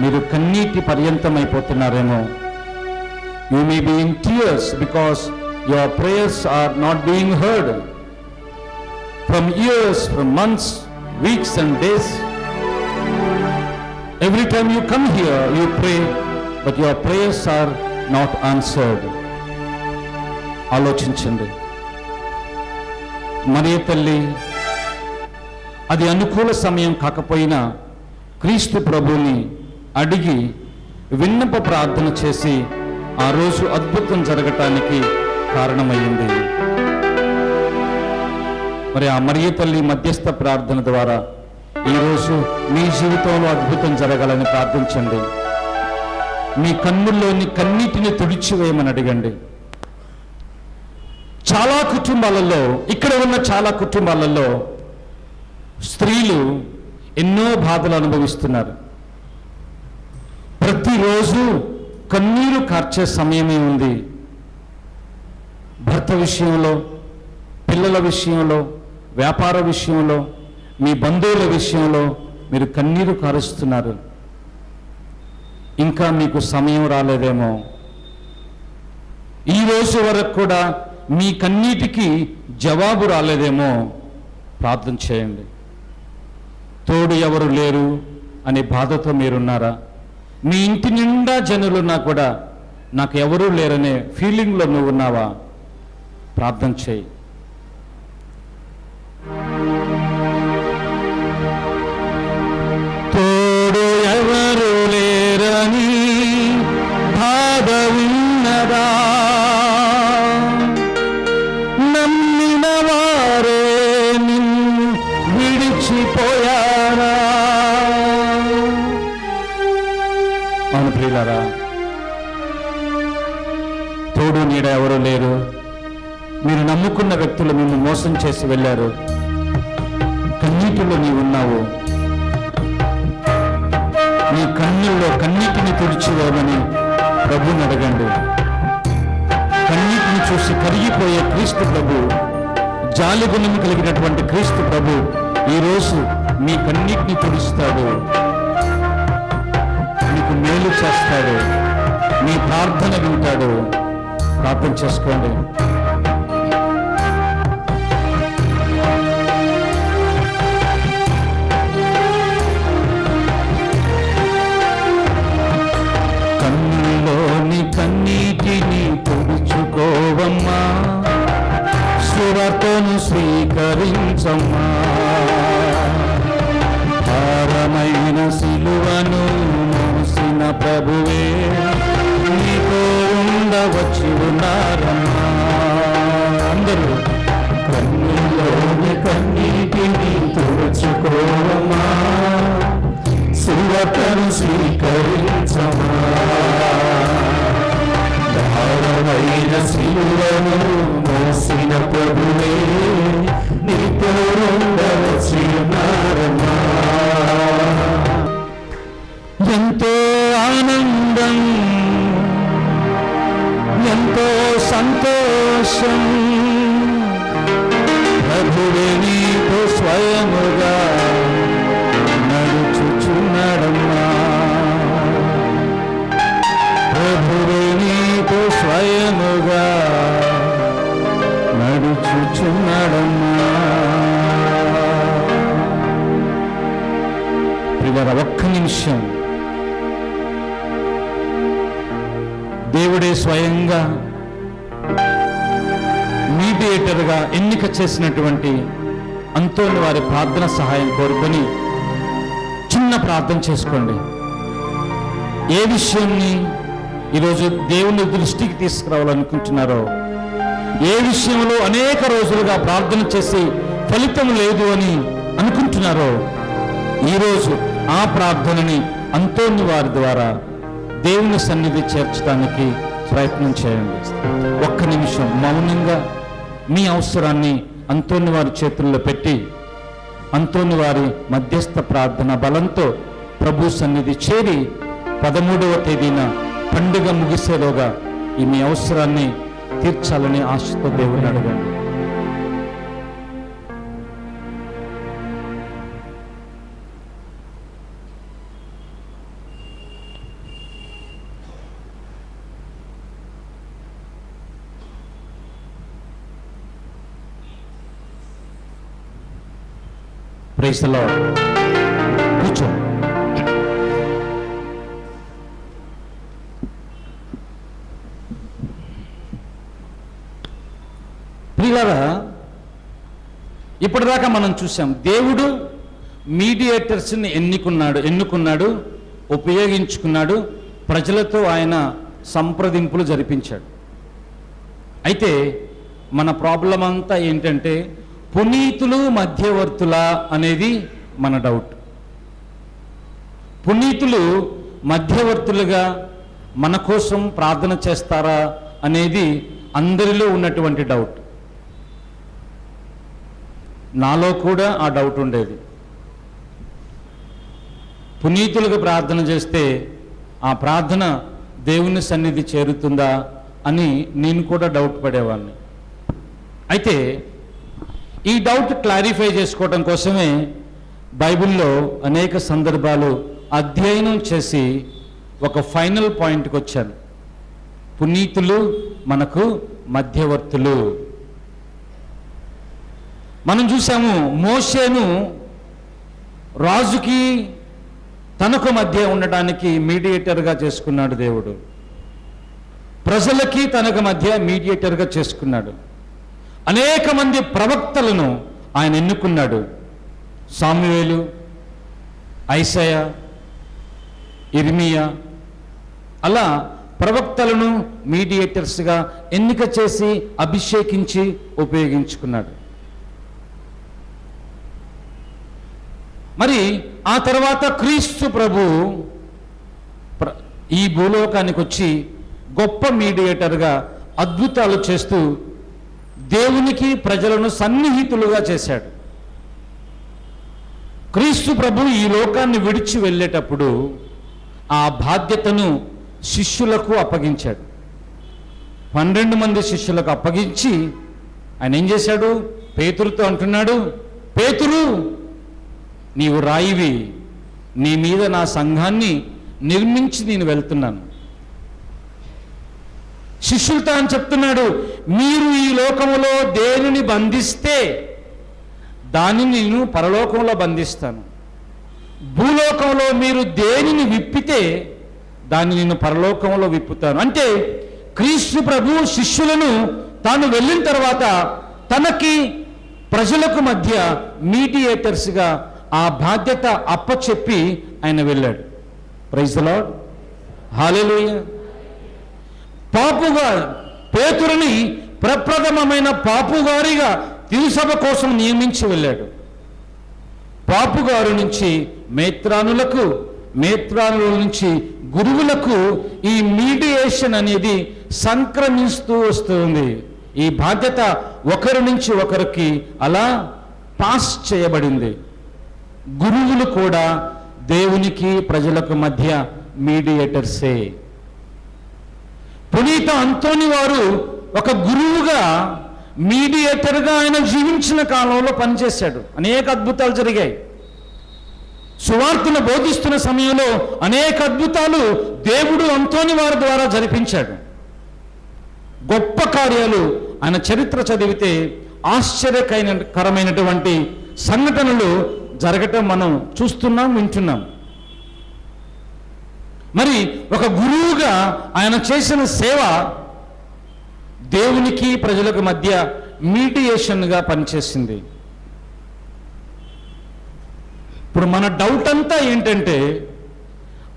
మీరు కన్నీటి పర్యంతమైపోతున్నారేమో. You may be in tears because your prayers are not being heard. From years, from months, weeks and days, every time you come here, you pray, but your prayers are not answered. ఆలోచించండి. మరియ తల్లి అది అనుకూల సమయం కాకపోయినా క్రీస్తు ప్రభువుని అడిగి విన్నప ప్రార్థన చేసి ఆ రోజు అద్భుతం జరగటానికి కారణమైంది. మరి ఆ మరియ తల్లి మధ్యస్థ ప్రార్థన ద్వారా ఈరోజు మీ జీవితంలో అద్భుతం జరగాలని ప్రార్థించండి. మీ కన్నుల్లోని కన్నీటిని తుడిచివేయమని అడగండి. చాలా కుటుంబాలలో, ఇక్కడ ఉన్న చాలా కుటుంబాలలో స్త్రీలు ఎన్నో బాధలు అనుభవిస్తున్నారు. ప్రతిరోజు కన్నీరు కార్చే సమయమే ఉంది. భర్త విషయంలో, పిల్లల విషయంలో, వ్యాపార విషయంలో, మీ బంధువుల విషయంలో మీరు కన్నీరు కారుస్తున్నారు. ఇంకా మీకు సమయం రాలేదేమో. ఈ రోజు వరకు కూడా మీ కన్నీటికి జవాబు రాలేదేమో. ప్రార్థన చేయండి. తోడు ఎవరు లేరు అనే బాధతో మీరున్నారా? మీ ఇంటి నిండా జనులున్నా కూడా నాకు ఎవరూ లేరనే ఫీలింగ్లో నువ్వు ఉన్నావా? ప్రార్థన చేయి. తోడు ఎవరు లేరని బాధ ఉన్నదా? నమ్మిన వారే నిన్ను విడిచిపోయారా? అవును ప్రియులారా, తోడు నీడ ఎవరు లేరు. మీరు నమ్ముకున్న వ్యక్తులు నిన్ను మోసం చేసి వెళ్ళారు. కన్నీటిలో నీవున్నావు. నీ కన్నుల్లో కన్నీటిని తుడిచివేయమని ప్రభుని అడగండి. కన్నీటిని చూసి కరిగిపోయే క్రీస్తు ప్రభు, జాలి గుణం కలిగినటువంటి క్రీస్తు ప్రభు ఈరోజు మీ కన్నీటిని తుడుస్తాడు, మీకు మేలు చేస్తాడు, మీ ప్రార్థన వింటాడు. ప్రార్థన చేసుకోండి. కన్నులోని కన్నీటిని తుడుచుకోవమ్మా, సురతను స్వీకరించమ్మా. సువార్తను స్వీకరించమా, భారమైన శిలువను మోసిన ప్రభువే నీతో ఉండవచ్చున్నారమ్మా. ఎంతో ఆనందం, ఎంతో సంతోషం, ప్రభువే నీతో స్వయముగా నడుచుచున్నాడమ్మా. ప్రభువే నీతో స్వయముగా నడుచుచున్నాడమ్మా. ప్రియులారా, ఒక్క నిమిషం దేవుడే స్వయంగా మీడియేటర్గా ఎన్నిక చేసినటువంటి అంతోని వారి ప్రార్థన సహాయం కోరుకొని చిన్న ప్రార్థన చేసుకోండి. ఏ విషయాన్ని ఈరోజు దేవుని దృష్టికి తీసుకురావాలనుకుంటున్నారో, ఏ విషయంలో అనేక రోజులుగా ప్రార్థన చేసి ఫలితం లేదు అని అనుకుంటున్నారో, ఈరోజు ఆ ప్రార్థనని అంతోని వారి ద్వారా దేవుని సన్నిధి చేర్చడానికి ప్రయత్నం చేయండి. ఒక్క నిమిషం మౌనంగా మీ అవసరాన్ని అంతోని వారి చేతుల్లో పెట్టి అంతోని వారి మధ్యస్థ ప్రార్థన బలంతో ప్రభు సన్నిధి చేరి 13వ తేదీన పండుగ ముగిసేలోగా ఈ మీ అవసరాన్ని తీర్చాలని ఆశతో దేవుని అడగండి. Praise the Lord. కూర్చో. ప్రియులారా, ఇప్పటిదాకా మనం చూసాం దేవుడు మీడియేటర్స్ని ఎన్నుకున్నాడు, ఉపయోగించుకున్నాడు, ప్రజలతో ఆయన సంప్రదింపులు జరిపించాడు. అయితే మన ప్రాబ్లం అంతా ఏంటంటే పునీతులు మధ్యవర్తుల అనేది మన డౌట్. పునీతులు మధ్యవర్తులుగా మన కోసం ప్రార్థన చేస్తారా అనేది అందరిలో ఉన్నటువంటి డౌట్. నాలో కూడా ఆ డౌట్ ఉండేది. పునీతులుగా ప్రార్థన చేస్తే ఆ ప్రార్థన దేవుని సన్నిధి చేరుతుందా అని నేను కూడా డౌట్ పడేవాడిని. అయితే ఈ డౌట్ క్లారిఫై చేసుకోవడం కోసమే బైబిల్లో అనేక సందర్భాలు అధ్యయనం చేసి ఒక ఫైనల్ పాయింట్కి వచ్చాను. పునీతులు మనకు మధ్యవర్తులు. మనం చూసాము, మోషేను రాజుకి తనకు మధ్య ఉండటానికి మీడియేటర్గా చేసుకున్నాడు దేవుడు. ప్రజలకి తనకు మధ్య మీడియేటర్గా చేసుకున్నాడు. అనేక మంది ప్రవక్తలను ఆయన ఎన్నుకున్నాడు. సాముయేలు, ఐసయా, ఇర్మియా, అలా ప్రవక్తలను మీడియేటర్స్గా ఎన్నిక చేసి అభిషేకించి ఉపయోగించుకున్నాడు. మరి ఆ తర్వాత క్రీస్తు ప్రభు ఈ భూలోకానికి వచ్చి గొప్ప మీడియేటర్గా అద్భుతాలు చేస్తూ దేవునికి ప్రజలను సన్నిహితులుగా చేశాడు. క్రీస్తు ప్రభు ఈ లోకాన్ని విడిచి వెళ్ళేటప్పుడు ఆ బాధ్యతను శిష్యులకు అప్పగించాడు. 12 మంది శిష్యులకు అప్పగించి ఆయన ఏం చేశాడు? పేతురుతో అంటున్నాడు, పేతురు, నీవు రాయివి, నీ మీద నా సంఘాన్ని నిర్మించి నేను వెళ్తున్నాను. శిష్యులతో అని చెప్తున్నాడు, మీరు ఈ లోకములో దేనిని బంధిస్తే దానిని నేను పరలోకంలో బంధిస్తాను. భూలోకంలో మీరు దేనిని విప్పితే దాన్ని నేను పరలోకంలో విప్పుతాను. అంటే క్రీస్తు ప్రభు శిష్యులను తాను వెళ్ళిన తర్వాత తనకి ప్రజలకు మధ్య మీడియేటర్స్గా ఆ బాధ్యత అప్పచెప్పి ఆయన వెళ్ళాడు. ప్రైజ్ ది లార్డ్, హల్లెలూయా. పాపుగా పేతురుని ప్రప్రథమమైన పాపుగారిగా తిరుసభ కోసం నియమించి వెళ్ళాడు. పాపుగారు నుంచి మేత్రానులకు, మేత్రాల నుంచి గురువులకు ఈ మీడియేషన్ అనేది సంక్రమిస్తూ వస్తుంది. ఈ బాధ్యత ఒకరి నుంచి ఒకరికి అలా పాస్ చేయబడింది. గురువులు కూడా దేవునికి ప్రజలకు మధ్య మీడియేటర్సే. పునీత అంతోని వారు ఒక గురువుగా, మీడియేటర్గా ఆయన జీవించిన కాలంలో పనిచేశాడు. అనేక అద్భుతాలు జరిగాయి. సువార్తను బోధిస్తున్న సమయంలో అనేక అద్భుతాలు దేవుడు అంతోని వారి ద్వారా జరిపించాడు. గొప్ప కార్యాలు ఆయన చరిత్ర చదివితే ఆశ్చర్యకరమైనటువంటి సంఘటనలు జరగటం మనం చూస్తున్నాం, వింటున్నాం. మరి ఒక గురువుగా ఆయన చేసిన సేవ దేవునికి ప్రజలకు మధ్య మీడియేషన్గా పనిచేసింది. ఇప్పుడు మన డౌట్ అంతా ఏంటంటే,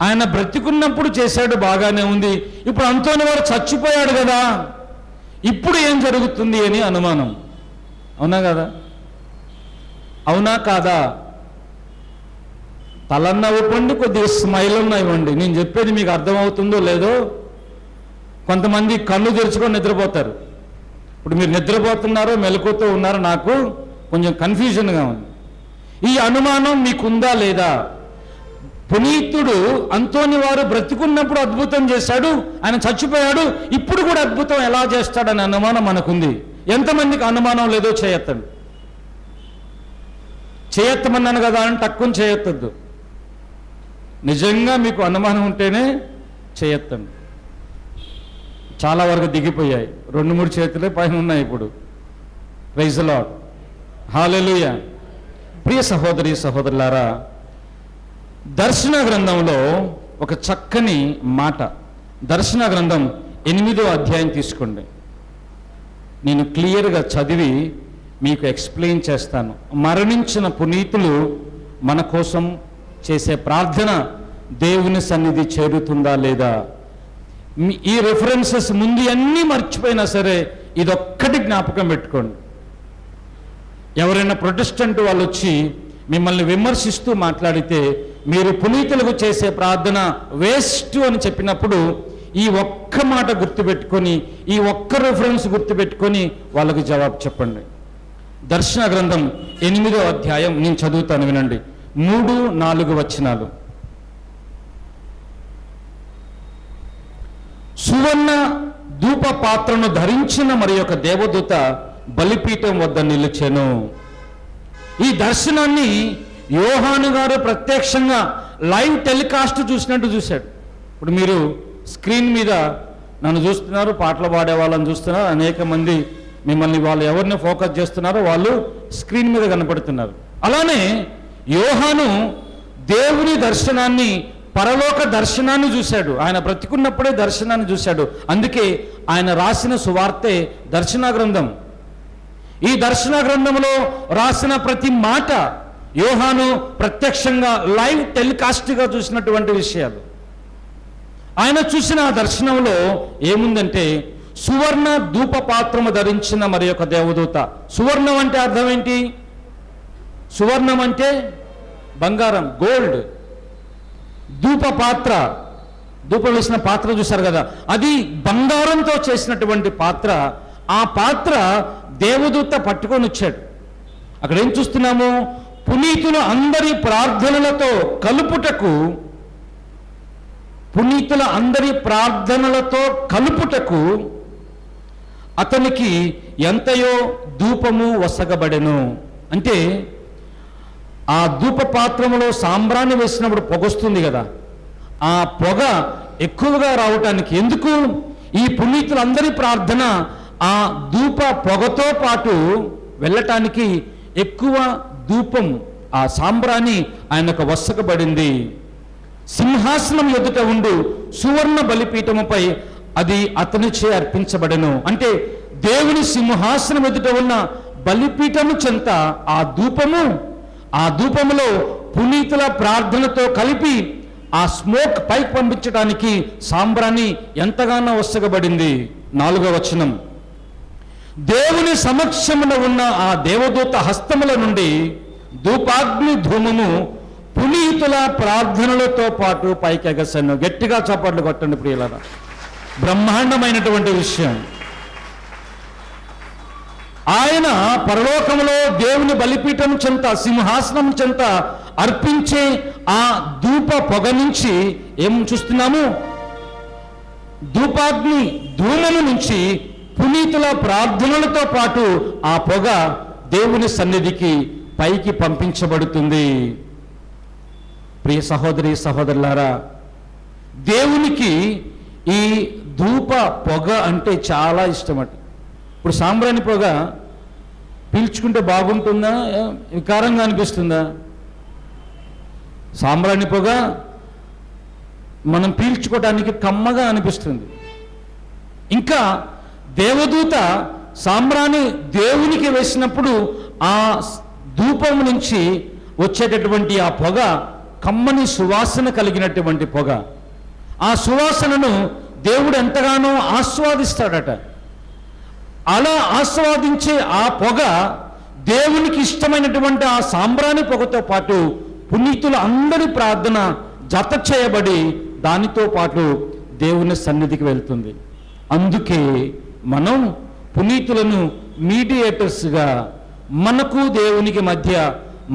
ఆయన బ్రతికున్నప్పుడు చేశాడు, బాగానే ఉంది, ఇప్పుడు అంతోని వారు చచ్చిపోయాడు కదా, ఇప్పుడు ఏం జరుగుతుంది అని అనుమానం. అవునా కదా? అవునా కాదా? తలన్న ఇవ్వండి, కొద్దిగా స్మైల్ అన్న ఇవ్వండి. నేను చెప్పేది మీకు అర్థమవుతుందో లేదో. కొంతమంది కళ్ళు తెరుచుకొని నిద్రపోతారు. ఇప్పుడు మీరు నిద్రపోతున్నారో మెలకుతో ఉన్నారో నాకు కొంచెం కన్ఫ్యూజన్గా ఉంది. ఈ అనుమానం మీకుందా లేదా? పునీతుడు అంతోని వారు బ్రతికున్నప్పుడు అద్భుతం చేశాడు, ఆయన చచ్చిపోయాడు, ఇప్పుడు కూడా అద్భుతం ఎలా చేస్తాడనే అనుమానం మనకుంది. ఎంతమందికి అనుమానం లేదో చేయొద్దండి. చేయొత్తమన్నాను కదా అని తక్కువ చేయొత్తద్దు. నిజంగా మీకు అనుమానం ఉంటేనే చేయొత్తండి. చాలా వరకు దిగిపోయాయి, 2-3 చేతులే పైన ఉన్నాయి ఇప్పుడు. ప్రైజ్ ది లార్డ్, హల్లెలూయా. ప్రియ సహోదరి సహోదరులారా, దర్శన గ్రంథంలో ఒక చక్కని మాట. దర్శన గ్రంథం 8వ అధ్యాయం తీసుకోండి. నేను క్లియర్గా చదివి మీకు ఎక్స్ప్లెయిన్ చేస్తాను. మరణించిన పునీతులు మన కోసం చేసే ప్రార్థన దేవుని సన్నిధి చేరుతుందా లేదా? ఈ రెఫరెన్సెస్ ముందు అన్నీ మర్చిపోయినా సరే ఇదొక్కటి జ్ఞాపకం పెట్టుకోండి. ఎవరైనా ప్రొటెస్టెంట్ వాళ్ళు వచ్చి మిమ్మల్ని విమర్శిస్తూ మాట్లాడితే, మీరు పునీతులకు చేసే ప్రార్థన వేస్ట్ అని చెప్పినప్పుడు ఈ ఒక్క మాట గుర్తుపెట్టుకొని, ఈ ఒక్క రెఫరెన్స్ గుర్తుపెట్టుకొని వాళ్ళకి జవాబు చెప్పండి. దర్శన గ్రంథం 8వ అధ్యాయం నేను చదువుతాను, వినండి. 3-4 వచనాలు. సువర్ణ ధూప పాత్రను ధరించిన మరి ఒక దేవదూత బలిపీఠం వద్ద నిలిచెను. ఈ దర్శనాన్ని యోహాను గారు ప్రత్యక్షంగా లైవ్ టెలికాస్ట్ చూసినట్టు చూశాడు. ఇప్పుడు మీరు స్క్రీన్ మీద నన్ను చూస్తున్నారు, పాటలు పాడే వాళ్ళని చూస్తున్నారు, అనేక మంది మిమ్మల్ని వాళ్ళు ఎవరిని ఫోకస్ చేస్తున్నారో వాళ్ళు స్క్రీన్ మీద కనపడుతున్నారు. అలానే యోహాను దేవుని దర్శనాన్ని, పరలోక దర్శనాన్ని చూశాడు. ఆయన బ్రతికున్నప్పుడే దర్శనాన్ని చూశాడు. అందుకే ఆయన రాసిన సువార్తే దర్శన గ్రంథం. ఈ దర్శన గ్రంథంలో రాసిన ప్రతి మాట యోహాను ప్రత్యక్షంగా లైవ్ టెలికాస్ట్గా చూసినటువంటి విషయాలు. ఆయన చూసిన ఆ దర్శనంలో ఏముందంటే, సువర్ణ ధూప పాత్రము ధరించిన మరి ఒక దేవదూత. సువర్ణం అంటే అర్థం ఏంటి? సువర్ణం అంటే బంగారం, గోల్డ్. ధూప పాత్ర, ధూపం వేసిన పాత్ర చూశారు కదా, అది బంగారంతో చేసినటువంటి పాత్ర. ఆ పాత్ర దేవదూత పట్టుకొని వచ్చాడు. అక్కడ ఏం చూస్తున్నాము? పునీతులు అందరి ప్రార్థనలతో కలుపుటకు, పునీతుల అందరి ప్రార్థనలతో కలుపుటకు అతనికి ఎంతయో ధూపము వసగబడెను. అంటే ఆ ధూప పాత్రములో సాంబ్రాన్ని వేసినప్పుడు పొగొస్తుంది కదా, ఆ పొగ ఎక్కువగా రావటానికి ఎందుకు? ఈ పునీతులందరి ప్రార్థన ఆ ధూప పొగతో పాటు వెళ్ళటానికి ఎక్కువ ధూపం, ఆ సాంబ్రాణి ఆయనకు వసకబడింది. సింహాసనం ఎదుట ఉండు సువర్ణ బలిపీఠముపై అది అతనిచే అర్పించబడెను. అంటే దేవుని సింహాసనం ఎదుట ఉన్న బలిపీఠము చెంత ఆ ధూపములో పునీతుల ప్రార్థనతో కలిపి ఆ స్మోక్ పైకి పంపించడానికి సాంబ్రాణి ఎంతగానో వసగబడింది. 4వ వచనం. దేవుని సమక్షమున ఉన్న ఆ దేవదూత హస్తముల నుండి ధూపాగ్ని ధూమము పునీతుల ప్రార్థనలతో పాటు పైకి ఎగసను. గట్టిగా చప్పట్లు కొట్టండి ప్రియులారా. బ్రహ్మాండమైనటువంటి విషయం. ఆయన పరలోకములో దేవుని బలిపీఠం చెంత, సింహాసనం చెంత అర్పించే ఆ ధూప పొగ నుంచి ఏం చూస్తున్నాము? ధూపాగ్ని ధూమము నుంచి పునీతుల ప్రార్థనలతో పాటు ఆ పొగ దేవుని సన్నిధికి పైకి పంపించబడుతుంది. ప్రియ సహోదరి సహోదరులారా, దేవునికి ఈ ధూప పొగ అంటే చాలా ఇష్టమట. ఇప్పుడు సాంబ్రాణి పొగ పీల్చుకుంటే బాగుంటుందా, వికారంగా అనిపిస్తుందా? సాంబ్రాణి పొగ మనం పీల్చుకోవడానికి కమ్మగా అనిపిస్తుంది. ఇంకా దేవదూత సాంబ్రాణి దేవునికి వేసినప్పుడు ఆ ధూపం నుంచి వచ్చేటటువంటి ఆ పొగ కమ్మని సువాసన కలిగినటువంటి పొగ. ఆ సువాసనను దేవుడు ఎంతగానో ఆస్వాదిస్తాడట. అలా ఆస్వాదించే ఆ పొగ దేవునికి ఇష్టమైనటువంటి ఆ సాంబ్రాణి పొగతో పాటు పునీతుల అందరి ప్రార్థన జత చేయబడి దానితో పాటు దేవుని సన్నిధికి వెళ్తుంది. అందుకే మనం పునీతులను మీడియేటర్స్గా, మనకు దేవునికి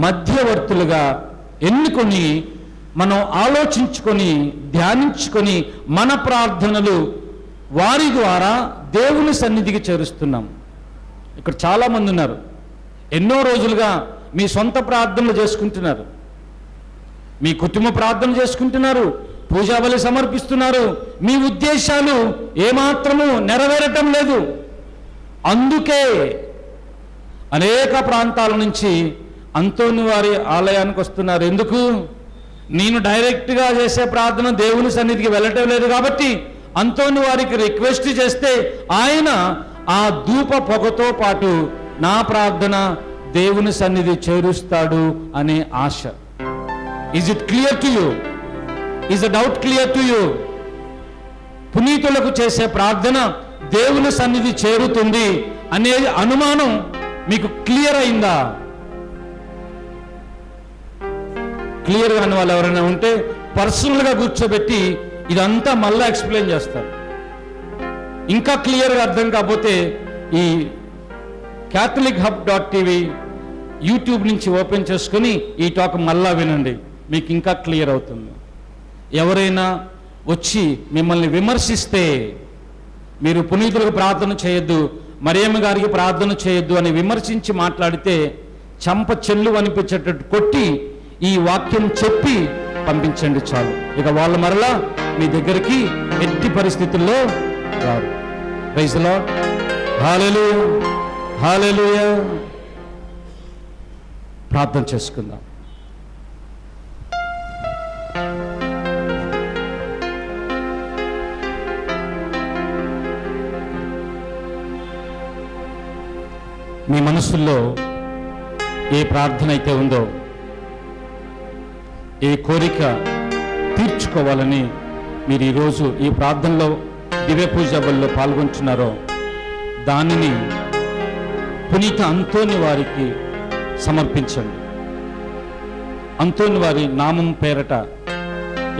మధ్యవర్తులుగా ఎన్నుకొని మనం ఆలోచించుకొని ధ్యానించుకొని మన ప్రార్థనలు వారి ద్వారా దేవుని సన్నిధికి చేరుస్తున్నాం. ఇక్కడ చాలామంది ఉన్నారు, ఎన్నో రోజులుగా మీ సొంత ప్రార్థనలు చేసుకుంటున్నారు, మీ కుటుంబ ప్రార్థన చేసుకుంటున్నారు, పూజాబలి సమర్పిస్తున్నారు. మీ ఉద్దేశాలు ఏమాత్రము నెరవేరటం లేదు. అందుకే అనేక ప్రాంతాల నుంచి అంతోని వారి ఆలయానికి వస్తున్నారు. ఎందుకు? నేను డైరెక్ట్గా చేసే ప్రార్థన దేవుని సన్నిధికి వెళ్ళటం లేదు కాబట్టి అంతోని వారికి రిక్వెస్ట్ చేస్తే ఆయన ఆ ధూప పొగతో పాటు నా ప్రార్థన దేవుని సన్నిధి చేరుస్తాడు అనే ఆశ. Is it clear to you? Is the doubt clear to you? పునీతులకు చేసే ప్రార్థన దేవుని సన్నిధి చేరుతుంది అనే అనుమానం మీకు క్లియర్ అయిందా? క్లియర్ కాని వాళ్ళు ఎవరైనా ఉంటే పర్సనల్గా కూర్చోబెట్టి ఇదంతా మళ్ళీ ఎక్స్ప్లెయిన్ చేస్తారు. ఇంకా క్లియర్గా అర్థం కాకపోతే ఈ catholichub.tv యూట్యూబ్ నుంచి ఓపెన్ చేసుకొని ఈ టాక్ మళ్ళా వినండి, మీకు ఇంకా క్లియర్ అవుతుంది. ఎవరైనా వచ్చి మిమ్మల్ని విమర్శిస్తే మీరు పునీతులకు ప్రార్థన చేయొద్దు, మరియమ్మ గారికి ప్రార్థన చేయొద్దు అని విమర్శించి మాట్లాడితే చంప చెల్లు అనిపించేటట్టు కొట్టి ఈ వాక్యం చెప్పి పంపించండి చాలు. ఇక వాళ్ళు మరలా మీ దగ్గరికి ఎట్టి పరిస్థితుల్లో రారు. Praise the lord. Hallelujah, hallelujah. ప్రార్థన చేసుకుందాం. మీ మనసుల్లో ఏ ప్రార్థన అయితే ఉందో, ఏ కోరిక తీర్చుకోవాలని మీరు ఈరోజు ఈ ప్రార్థనలో దివ్య పూజ బలిలో పాల్గొంటున్నారో దానిని పునీత అంతోని వారికి సమర్పించండి. అంతోని వారి నామం పేరట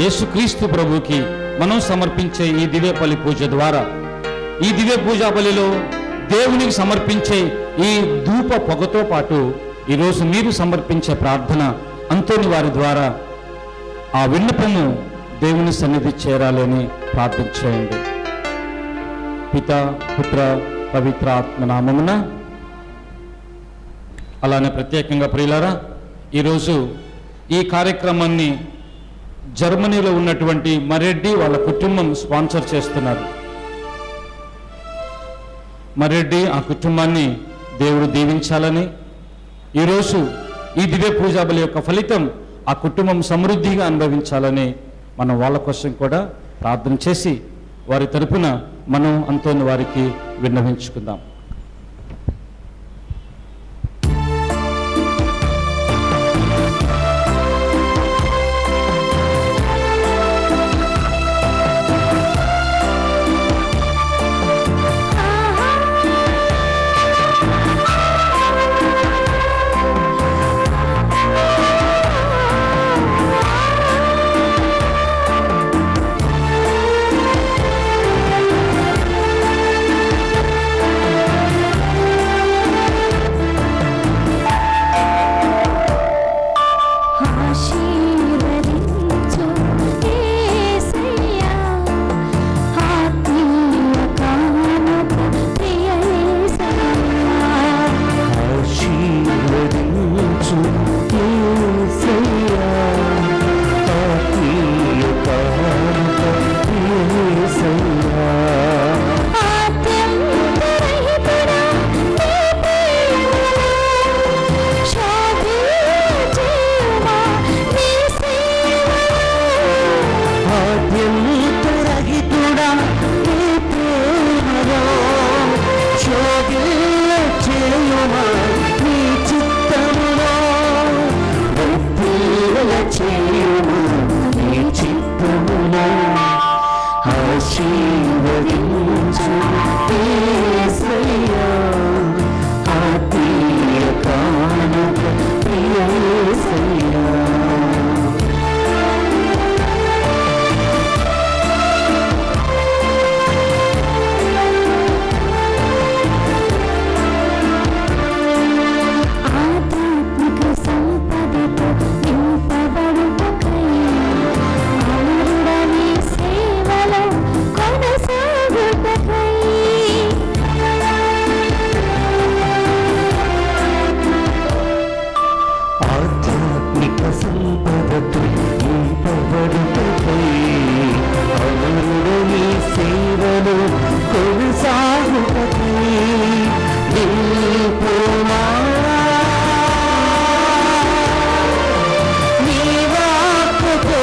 యేసుక్రీస్తు ప్రభువుకి మనం సమర్పించే ఈ దివ్య బలి పూజ ద్వారా, ఈ దివ్య పూజా బలిలో దేవునికి సమర్పించే ఈ ధూప పొగతో పాటు ఈరోజు మీరు సమర్పించే ప్రార్థన అంతోని వారి ద్వారా ఆ విన్నపము దేవుని సన్నిధి చేరాలని ప్రార్థన చేయండి. పితా, పుత్ర, పవిత్ర ఆత్మ నామమున. అలానే ప్రత్యేకంగా ప్రియులారా, ఈరోజు ఈ కార్యక్రమాన్ని జర్మనీలో ఉన్నటువంటి మరెడ్డి వాళ్ళ కుటుంబం స్పాన్సర్ చేస్తున్నారు. మరెడ్డి ఆ కుటుంబాన్ని దేవుడు దీవించాలని, ఈరోజు ఈ దివ్య పూజా బలి యొక్క ఫలితం ఆ కుటుంబం సమృద్ధిగా అనుభవించాలని మనం వాళ్ళ కోసం కూడా ప్రార్థన చేసి వారి తరపున మనం అంతోని వారికి విన్నవించుకుందాం. ఆశీర్వదించు యేసయ్యా, ఆత్మీయ కానుక ప్రియ యేసయ్యా. ఆధ్యాత్మిక సంపదతో నింపబడుటకై అమరుడని సేవలో కొనసాగుటకై ఆధ్యాత్మిక సంపదతో నింపబడుటకై అమరుడని సేవలో కొనసాగుటకై నింపుమా నీ వాక్కుతో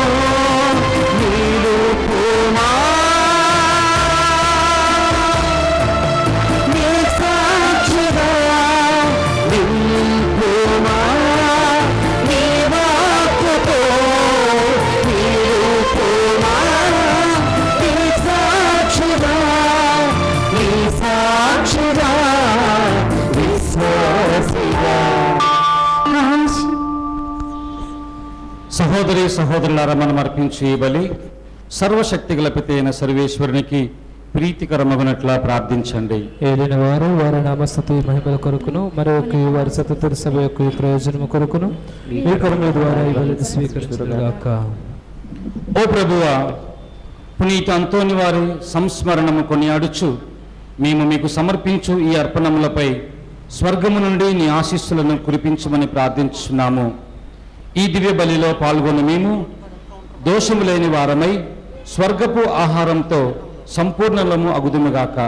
నిలుపుమా నీ సాక్షిగా నిలుపుమా నీ వాక్కుతో నిలుపుమా నీ సాక్షిగా విశ్వాసిగా. సహోదరి సహోదరులారా, మనం అర్పించే ఈ బలి సర్వశక్తిగల పిత అయిన సర్వేశ్వరునికి ప్రీతికరమగునట్లా ప్రార్థించండి. ఏలిన వారు వారి నామస్తుతి మహిమల కొరకును మరొక వారి సతతుల సభ యొక్క ప్రయోజనము కొరకును మీ కరుణ ద్వారా ఈ బలిని స్వీకరించుగాక. ఓ ప్రభువా, పునీత అంతోని వారి సంస్మరణము కొనియాడుచు మేము మీకు సమర్పించు ఈ అర్పణములపై స్వర్గము నుండి నీ ఆశీస్సులను కురిపించమని ప్రార్థించున్నాము. ఈ దివ్య బలిలో పాల్గొన్న మేము దోషము లేని వారమై స్వర్గపు ఆహారంతో సంపూర్ణలము అగుదుముగాక.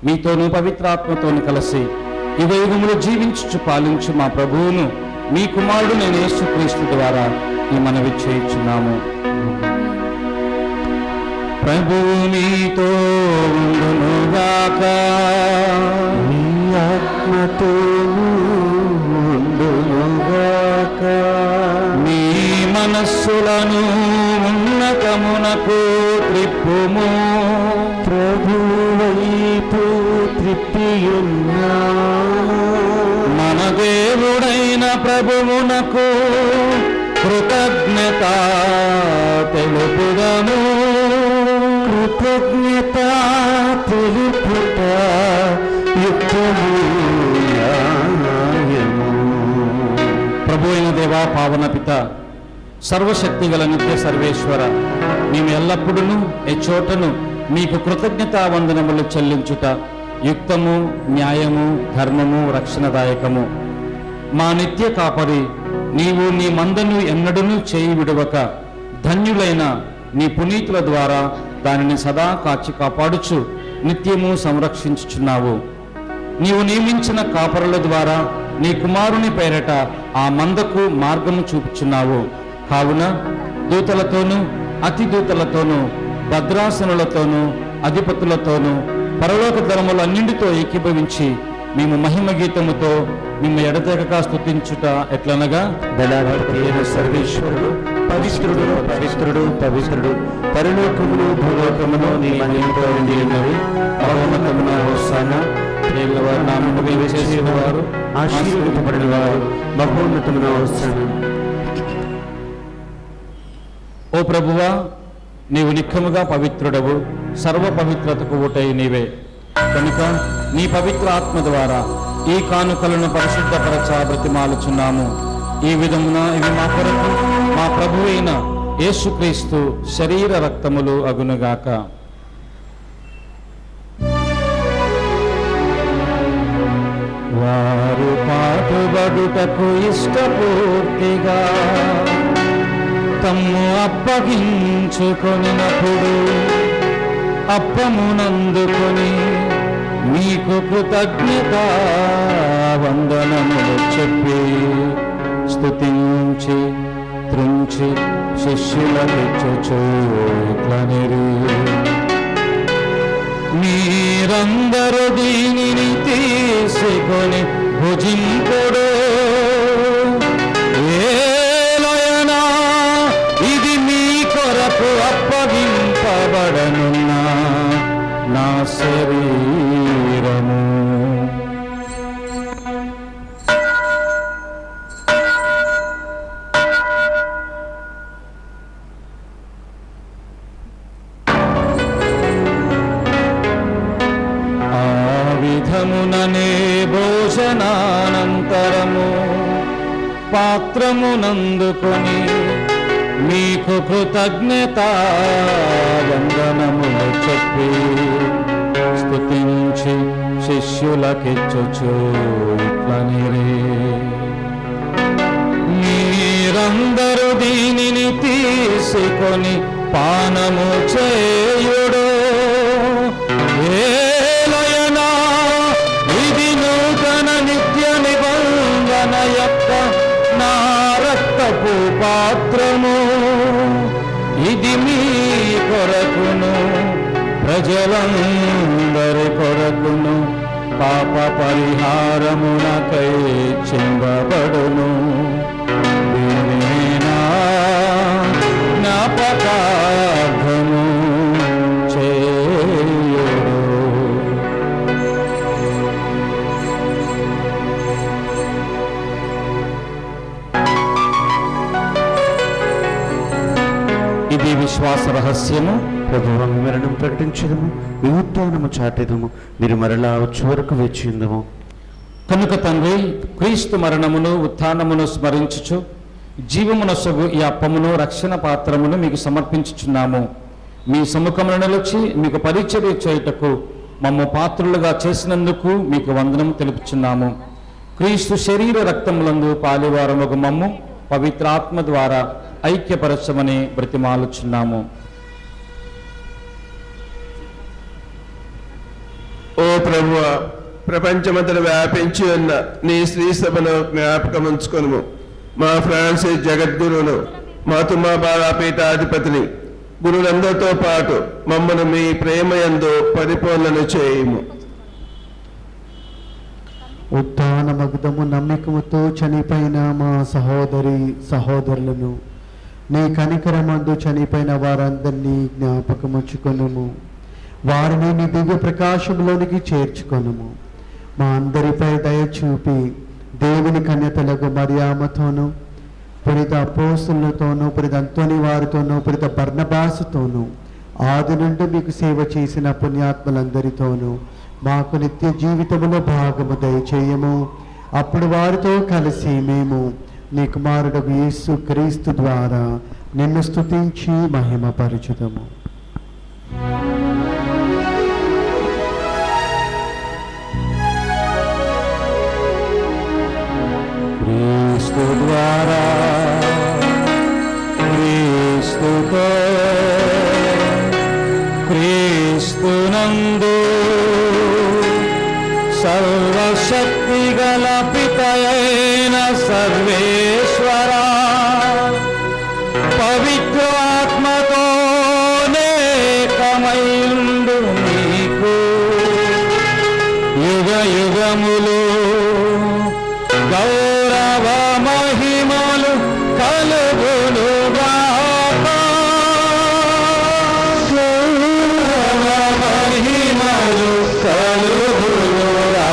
మీతోనూ పవిత్రాత్మతోను కలిసి యుగయుగములు జీవించుచు పాలించు మా ప్రభువును మీ కుమారుడు నేను యేసుక్రీస్తు ద్వారా ఈ మనవి చేయుచున్నాము. ప్రభువు మీతో ఉండునుగాక. నీ ఆత్మతోనూ ఉండునుగాక. మీ మనస్సులను ఉన్నతమునకు త్రిప్పుము. ప్రభువు వైపు త్రిప్పియున్నాము. మన దేవుడైన ప్రభువునకు కృతజ్ఞత తెలుపుదము. కృతజ్ఞత తెలుపుట యుక్తము న్యాయము. ప్రభు అయిన దేవా, పావన పిత, సర్వశక్తిగల నిత్య సర్వేశ్వర, మేము ఎల్లప్పుడూ ఎచ్చోటను మీకు కృతజ్ఞతా వందనములు చెల్లించుట యుక్తము, న్యాయము, ధర్మము, రక్షణదాయకము. మా నిత్య కాపరి నీవు నీ మందను ఎన్నడూ చేయి విడవక ధన్యులైన నీ పునీతుల ద్వారా దానిని సదా కాచి కాపాడుచు నిత్యము సంరక్షించుచున్నావు. నీవు నియమించిన కాపరుల ద్వారా నీ కుమారుని పేరట ఆ మందకు మార్గము చూపుచున్నావు. కావున దూతలతోనూ అతి దూతలతోనూ భద్రాసనులతోనూ అధిపతులతోనూ పరలోక ధర్మములన్నింటితో ఏకీభవించి మేము మహిమ గీతముతో మిమ్మ ఎడతెగక స్తుతించుట ఎట్లనగా, దళాధిపతి అయిన సర్వేశ్వరుడు పవిత్రుడు పవిత్రుడు పవిత్రుడు, పరలోకమును భూలోకమును నీ మహిమతో నిండి ఉన్నవి. మహోన్నతమున హోసానా. దేవుని నామమున వేచేసిన వారు ఆశీర్వదింపబడిన వారు మహోన్నతమున హోసానా. ఓ ప్రభువా, నీవు నిఖముగా పవిత్రుడవు, సర్వ పవిత్రతకు ఊటై నీవే. కనుక నీ పవిత్ర ఆత్మ ద్వారా ఈ కానుకలను పరిశుద్ధపరచ బ్రతిమాలుచున్నాము. ఈ విధమున ఇవి మా కొరకు మా ప్రభువైన యేసుక్రీస్తు శరీర రక్తములు అగునుగాక. వారు పాటుబడుటకు ఇష్టపూర్తిగా తమ్ము అప్పగించుకొనినప్పుడు అప్పమునందుకొని మీకు కృతజ్ఞత వందనములు చెప్పి స్తుతించి త్రుంచి శిష్యులకిచ్చుచు ఇట్లనిరి, మీరందరూ దీనిని తీసుకొని భుజింపుడు. ఏలయనా ఇది మీ కొరకు అప్పగింపబడనున్న శరీరము. ఆ విధముననే భోజనానంతరము పాత్రమునందుకొని మీకు కృతజ్ఞత వందనములు చెప్పి స్తుతించి శిష్యులకిచ్చుచు ఇట్లనిరే, మీరందరూ దీనిని తీసుకొని పానము చేయుడు. ఏలయనా ఇది నూతన నిత్య నిబంధన యొక్క నా రక్తపు పాత్రము. ఇది మీ కొరకును ప్రజలందరి కొరకును పాప పరిహారమునకై చిందబడును. దీనిని నా జ్ఞాపకార్థము చేయుడు. ఇది విశ్వాస రహస్యము. ప్రభువు మీ మరణం ప్రకటించదము, మీ ఉత్థానము చాటెదము, మీరు మరలా వచ్చే వరకు వేచిందము. కనుక తండ్రి, క్రీస్తు మరణమును ఉత్థానమును స్మరించుచు జీవమునొసగు ఈ అప్పమును రక్షణ పాత్రమును మీకు సమర్పించుచున్నాము. మీ సముఖములను వచ్చి మీకు పరిచర్య చేయుటకు మమ్ము పాత్రులుగా చేసినందుకు మీకు వందనము తెలుపుచున్నాము. క్రీస్తు శరీర రక్తములందు పాలివారముగు మమ్ము పవిత్రాత్మ ద్వారా ఐక్యపరచమని బ్రతిమాలుచున్నాము. ఓ ప్రభువా, ప్రపంచమంతట వ్యాపించి ఉన్న నీ శ్రీ సభను జ్ఞాపకం ఉంచుకొనుము. మా ఫ్రాన్సిస్ జగద్గురువును, మా తుమ్మా బాలా పీఠాధిపతిని, గురువులందరితో పాటు మమ్మను మీ ప్రేమయందు పరిపూర్ణను చేయుము. ఉత్థాన మగ్ధము నమ్మికముతో చనిపోయిన మా సహోదరి సహోదరులను, నీ కనికరమందు చనిపోయిన వారందరినీ జ్ఞాపకముచ్చుకొనుము. వారిని నీ దివ్య ప్రకాశంలోనికి చేర్చుకొనుము. మా అందరిపై దయ చూపి దేవుని కన్యతలకు మరియమ్మతోనూ, పురిత అపోస్తులతోనూ, పురిత అంతోని వారితోనూ, పురిత బర్నబాసుతోనూ, ఆది నుండి మీకు సేవ చేసిన పుణ్యాత్మలందరితోనూ మాకు నిత్య జీవితములో భాగము దయచేయము. అప్పుడు వారితో కలిసి మేము నీ కుమారుడు యేసు క్రీస్తు ద్వారా నిన్ను స్తుతించి మహిమపరచుదము. క్రీస్తు ద్వారా క్రీస్తుతో క్రీస్తునందు సర్వశక్తి గల పితయైన సర్వేశ్వరా, పవిత్రాత్మతో నేకమైండు నీకు యుగ యుగములు గౌరవ మహిమలు కలుగునుగాక. గౌరవ మహిమలు కలుగునుగాక.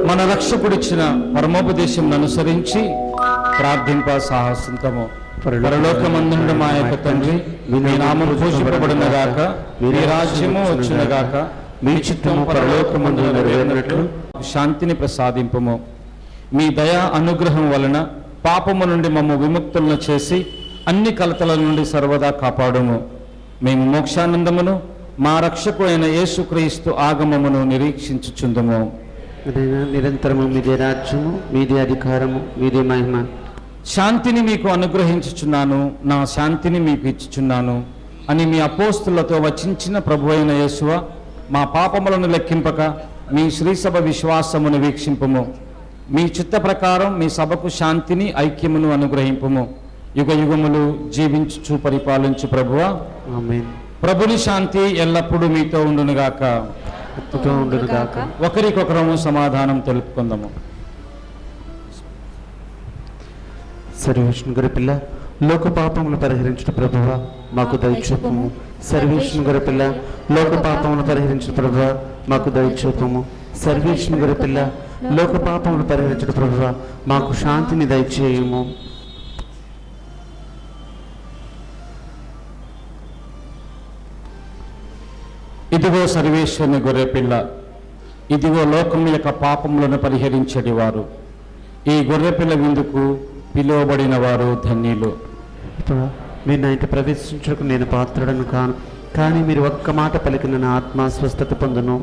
మన రక్షకుడిచ్చిన పరమోపదేశం అనుసరించి ప్రార్థింప సాహసింతము. పరలోకమందుండు మా యొక్క తండ్రి, మీ నామం పూజింపబడునుగాక, మీ రాజ్యము వచ్చునుగాక, మీ చిత్తము పరలోకమందు నెరవేరినట్లు శాంతిని ప్రసాదింపము. మీ దయా అనుగ్రహం వలన పాపము నుండి మమ్ము విముక్తులను చేసి అన్ని కలతల నుండి సర్వదా కాపాడుము. మేము మోక్షానందమును మా రక్షకుడైన యేసుక్రీస్తు ఆగమమును నిరీక్షించుచుందుము. నిరంతరము మీదే రాజ్యము, మీదే అధికారము, మీదే మహిమ. శాంతిని మీకు అనుగ్రహించుచున్నాను, నా శాంతిని మీకు ఇచ్చుచున్నాను అని మీ అపోస్తులతో వచించిన ప్రభువైన యేసువ, మా పాపములను లెక్కింపక మీ శ్రీసభ విశ్వాసమును వీక్షింపుము. మీ చిత్త ప్రకారం మీ సభకు శాంతిని ఐక్యమును అనుగ్రహింపుము. యుగ యుగములు జీవించుచు పరిపాలించు ప్రభువా. ఆమేన్. ప్రభుని శాంతి ఎల్లప్పుడూ మీతో ఉండునుగాక. ఎత్తుతో ఉండునుగాక. ఒకరికొకరము సమాధానం తెలుపుకుందాము. సర్వేశ్వరుని గొర్రెపిల్ల లోక పాపములు పరిహరించిన ప్రభువా మాకు దయచూపము. సర్వేశ్వరుని గొర్రెపిల్ల లోక పాపములు పరిహరించిన ప్రభువా మాకు దయచూపము. సర్వేశ్వరుని గొర్రెపిల్ల లోక పాపములు పరిహరించిన ప్రభువా మాకు శాంతిని దయచేయము. ఇదిగో సర్వేశ్వరుని గొర్రెపిల్ల, ఇదిగో లోకం యొక్క పాపములను పరిహరించేటి వారు. ఈ గొర్రెపిల్ల విందుకు పిలువబడిన వారు ధన్యులు. ప్రభువా, మీరు నా ఇంటి ప్రవేశించుటకు నేను పాత్రుడను కాను, కానీ మీరు ఒక్క మాట పలికిన నా ఆత్మ స్వస్థత పొందును.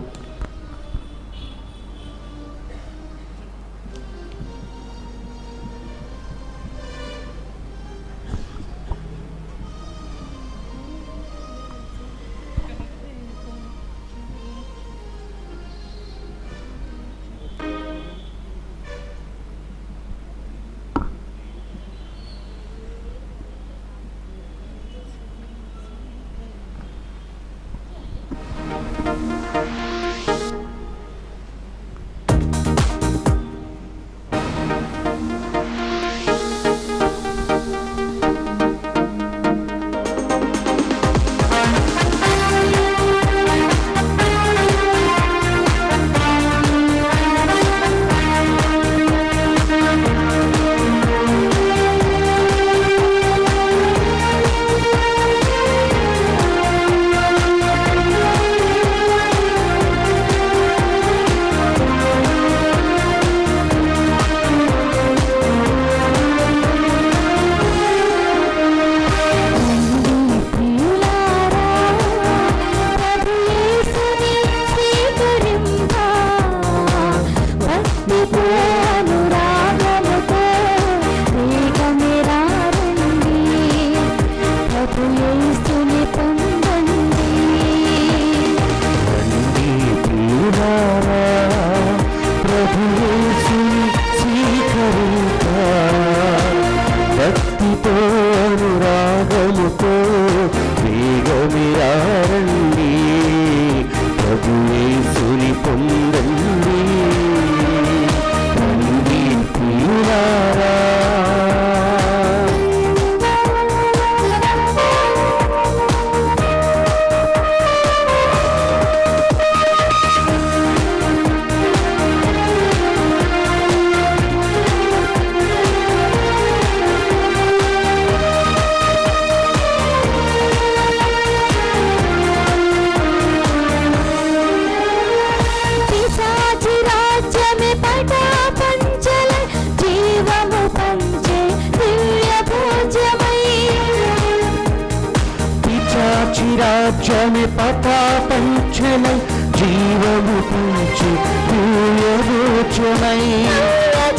రాజ్యమే పటాపంచలై జీవము పంచి దివ్యభోజనై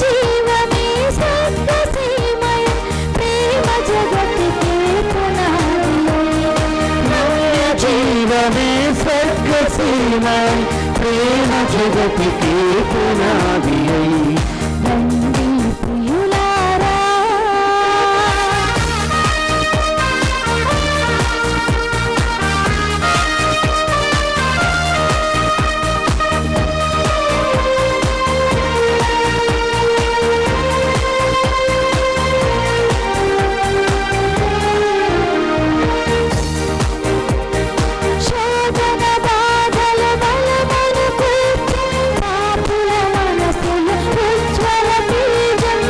జీవమే స్వర్గసీమయ ప్రేమ జగతికి పునాదియై జీవమే స్వర్గసీమై ప్రేమ జగతికి పునాదియై రండి ప్రియులారా శోధన బాధల బలమను కూర్చి పాపుల మనసులు ఉజ్వల తేజం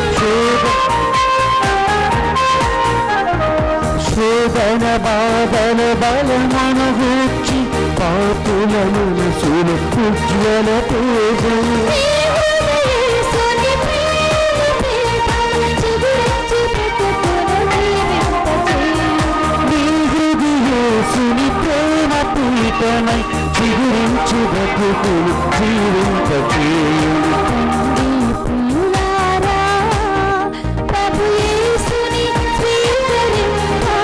శోధన బాధల బలమను గూర్చి పాపుల మనసులు ఉజ్వల తేజం యేసుని ప్రేమ దీపం చిగురించి బ్రతుకును యేసుని ప్రేమ పీఠమై చిగురించి బ్రతుకును జీవింపచేయును ప్రియులారా ప్రభు యేసుని స్వీకరింపా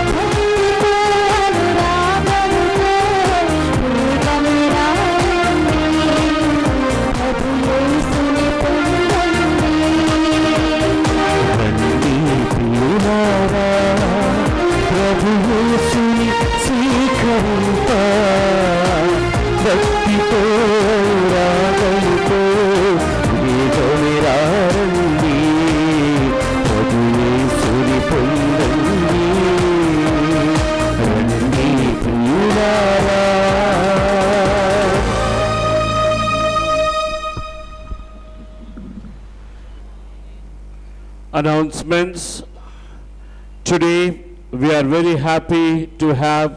భక్తితో అనురాగముతో రూపమిరాయండి ప్రభు యేసుని పొందండి రండి ప్రియులారా ప్రభు యేసుని స్వీకరింప భక్తితో రాగలితో వేగమిరారండి ప్రభుయేసుని పొందండి రండి ప్రియులారా. Announcements. Today we are very happy to have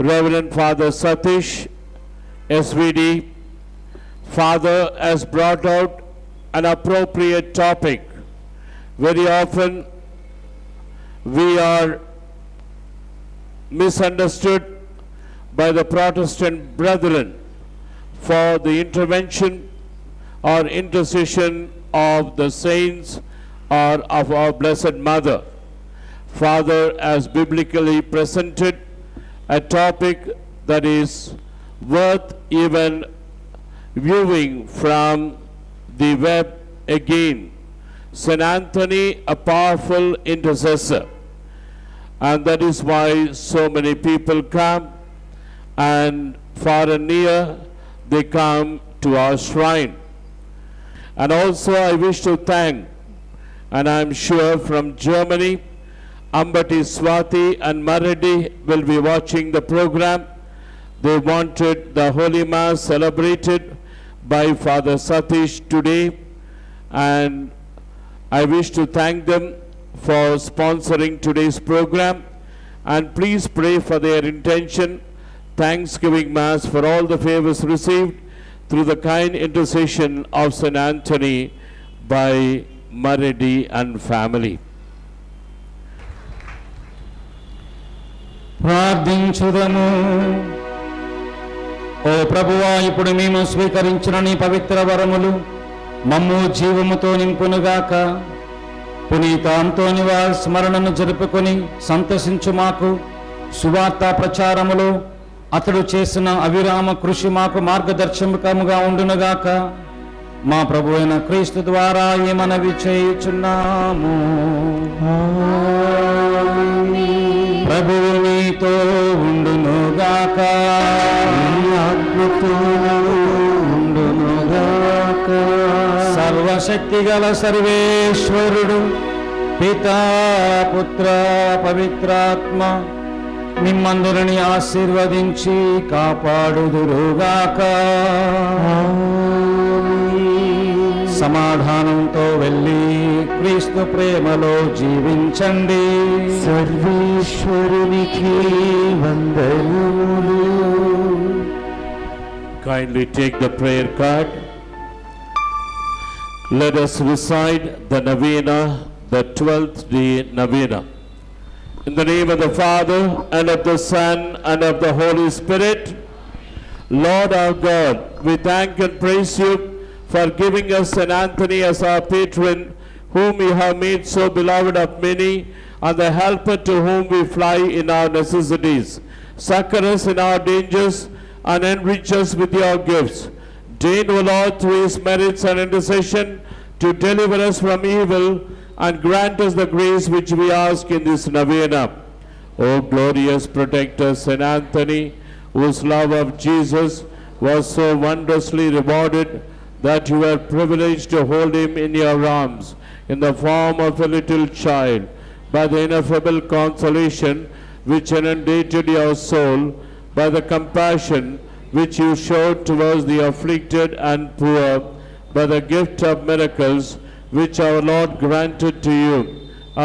Reverend Father Satish, SVD. Father has brought out an appropriate topic. Very often we are misunderstood by the Protestant brethren for the intervention or intercession of the saints or of our Blessed Mother. Father has biblically presented a topic that is worth even viewing from the web again. St. Anthony, a powerful intercessor. And that is why so many people come, and far and near they come to our shrine. And also I wish to thank, and I am sure from Germany, Ambati Swati and Maradi will be watching the program. They wanted the Holy Mass celebrated by Father Satish today, and I wish to thank them for sponsoring today's program, and please pray for their intention. Thanksgiving Mass for all the favors received through the kind intercession of St. Anthony by Maradi and family. ప్రార్థించుదము. ఓ ప్రభువా, ఇప్పుడు మేము స్వీకరించిన నీ పవిత్ర వరములు మమ్ము జీవముతో నింపునుగాక. పునీత అంతోని వారి స్మరణను జరుపుకొని సంతసించు మాకు సువార్త ప్రచారములో అతడు చేసిన అవిరామ కృషి మాకు మార్గదర్శకముగా ఉండునుగాక. మా ప్రభు అయిన క్రీస్తు ద్వారా ఈ మనవి చేయుచున్నాము. ప్రభువు నీతో ఉండునుగాక. ఉండునుగాక. సర్వశక్తి గల సర్వేశ్వరుడు పితా పుత్ర పవిత్రాత్మ మిమ్మందరిని ఆశీర్వదించి కాపాడుదురుగాక. సమాధానంతో వెళ్ళి క్రీస్తు ప్రేమలో జీవించండి. సర్వేశ్వరునికి వందనములు. Kindly take the prayer card. Let us recite the novena, the 12th day novena. In the name of the Father, and of the Son, and of the Holy Spirit. Lord our God, we thank and praise you for giving us St. Anthony as our patron, whom you have made so beloved of many, and the helper to whom we fly in our necessities. Succor us in our dangers, and enrich us with your gifts. Deign, O Lord, through his merits and intercession, to deliver us from evil, and grant us the grace which we ask in this novena. O glorious protector St. Anthony, whose love of Jesus was so wondrously rewarded that you were privileged to hold him in your arms in the form of a little child, by the ineffable consolation which inundated your soul, by the compassion which you showed towards the afflicted and poor, by the gift of miracles which our Lord granted to you,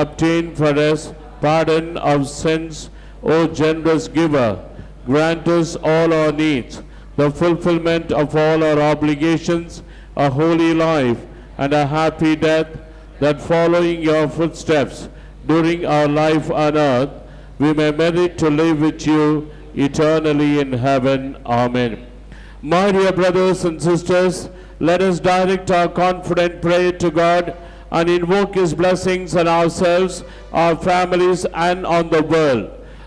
obtain for us pardon of sins, O generous giver. Grant us all our needs, the fulfillment of all our obligations, a holy life, and a happy death, that following your footsteps during our life on earth, we may merit to live with you eternally in heaven. Amen. My dear brothers and sisters, let us direct our confident prayer to God and invoke his blessings on ourselves, our families, and on the world.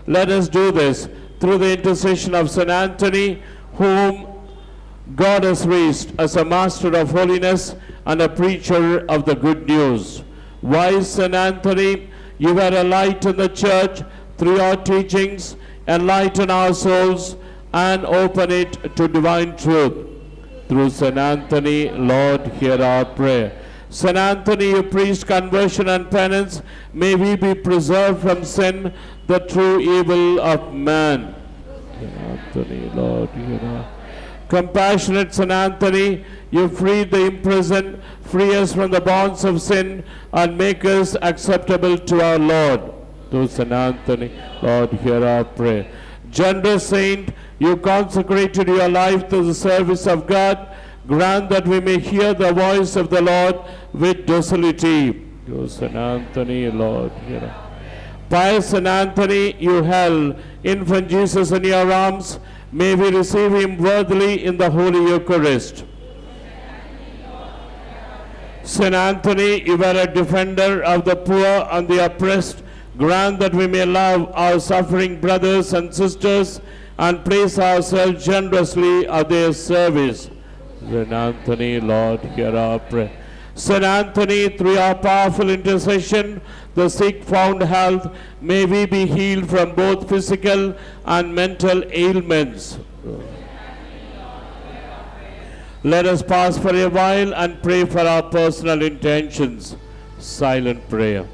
Let us do this through the intercession of St. Anthony, whom God has raised as a master of holiness and a preacher of the good news. Wise St. Anthony, you were a light in the church. Through your teachings, enlighten our souls, and open it to divine truth. Through St. Anthony, Lord, hear our prayer. St. Anthony, you preached conversion and penance, may we be preserved from sin, the true evil of man. St. Anthony, Lord, hear our Compassionate St. Anthony, you freed the imprisoned, free us from the bonds of sin, and make us acceptable to our Lord. Through St. Anthony, Lord, hear our prayer. Generous saint, you consecrated your life to the service of God. Grant that we may hear the voice of the Lord with docility. Through St. Anthony, Lord, hear our Pious St. Anthony, you held infant Jesus in your arms. May we receive him worthily in the Holy Eucharist. St. Anthony, you were a defender of the poor and the oppressed. Grant that we may love our suffering brothers and sisters and place ourselves generously at their service. St. Anthony, Lord, hear our prayer. St. Anthony, through your powerful intercession, the sick found health. May we be healed from both physical and mental ailments. Let us pause for a while and pray for our personal intentions. Silent prayer.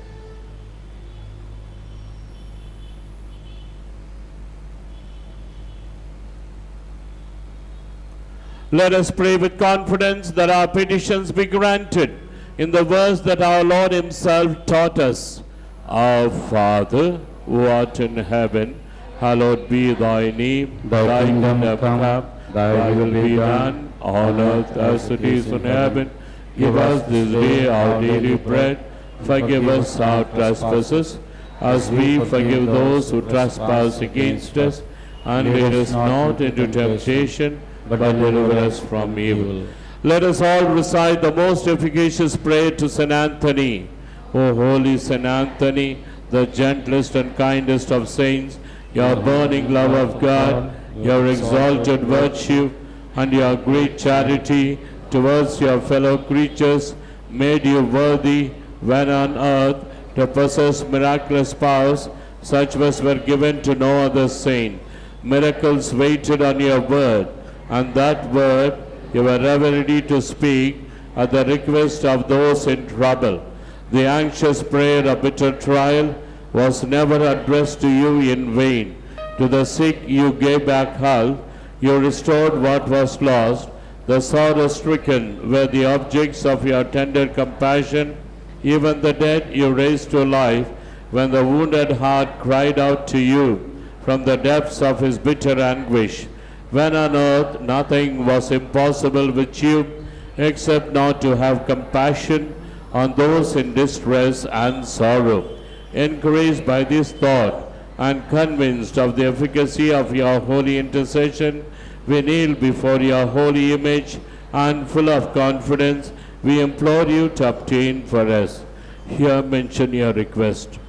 Let us pray with confidence that our petitions be granted in the verse that our Lord himself taught us. Our Father, who art in heaven, hallowed be thy name. Thy kingdom come, thy will be done on earth as it is in heaven. Give us this day our daily bread. Forgive us our trespasses, as we forgive those who trespass against us. And lead us not into temptation, but deliver us from evil. Let us all recite the most efficacious prayer to St. Anthony. O holy St. Anthony, the gentlest and kindest of saints, your burning love of God, your exalted virtue, and your great charity towards your fellow creatures made you worthy when on earth to possess miraculous powers such as were given to no other saint. Miracles waited on your word, and that word you were ever ready to speak at the request of those in trouble. The anxious prayer of bitter trial was never addressed to you in vain. To the sick you gave back health, you restored what was lost. The sorrow-stricken were the objects of your tender compassion. Even the dead you raised to life when the wounded heart cried out to you from the depths of his bitter anguish. When on earth nothing was impossible with you, except not to have compassion on those in distress and sorrow. Encouraged by this thought and convinced of the efficacy of your holy intercession, we kneel before your holy image, and full of confidence, we implore you to obtain for us. Here mention your request.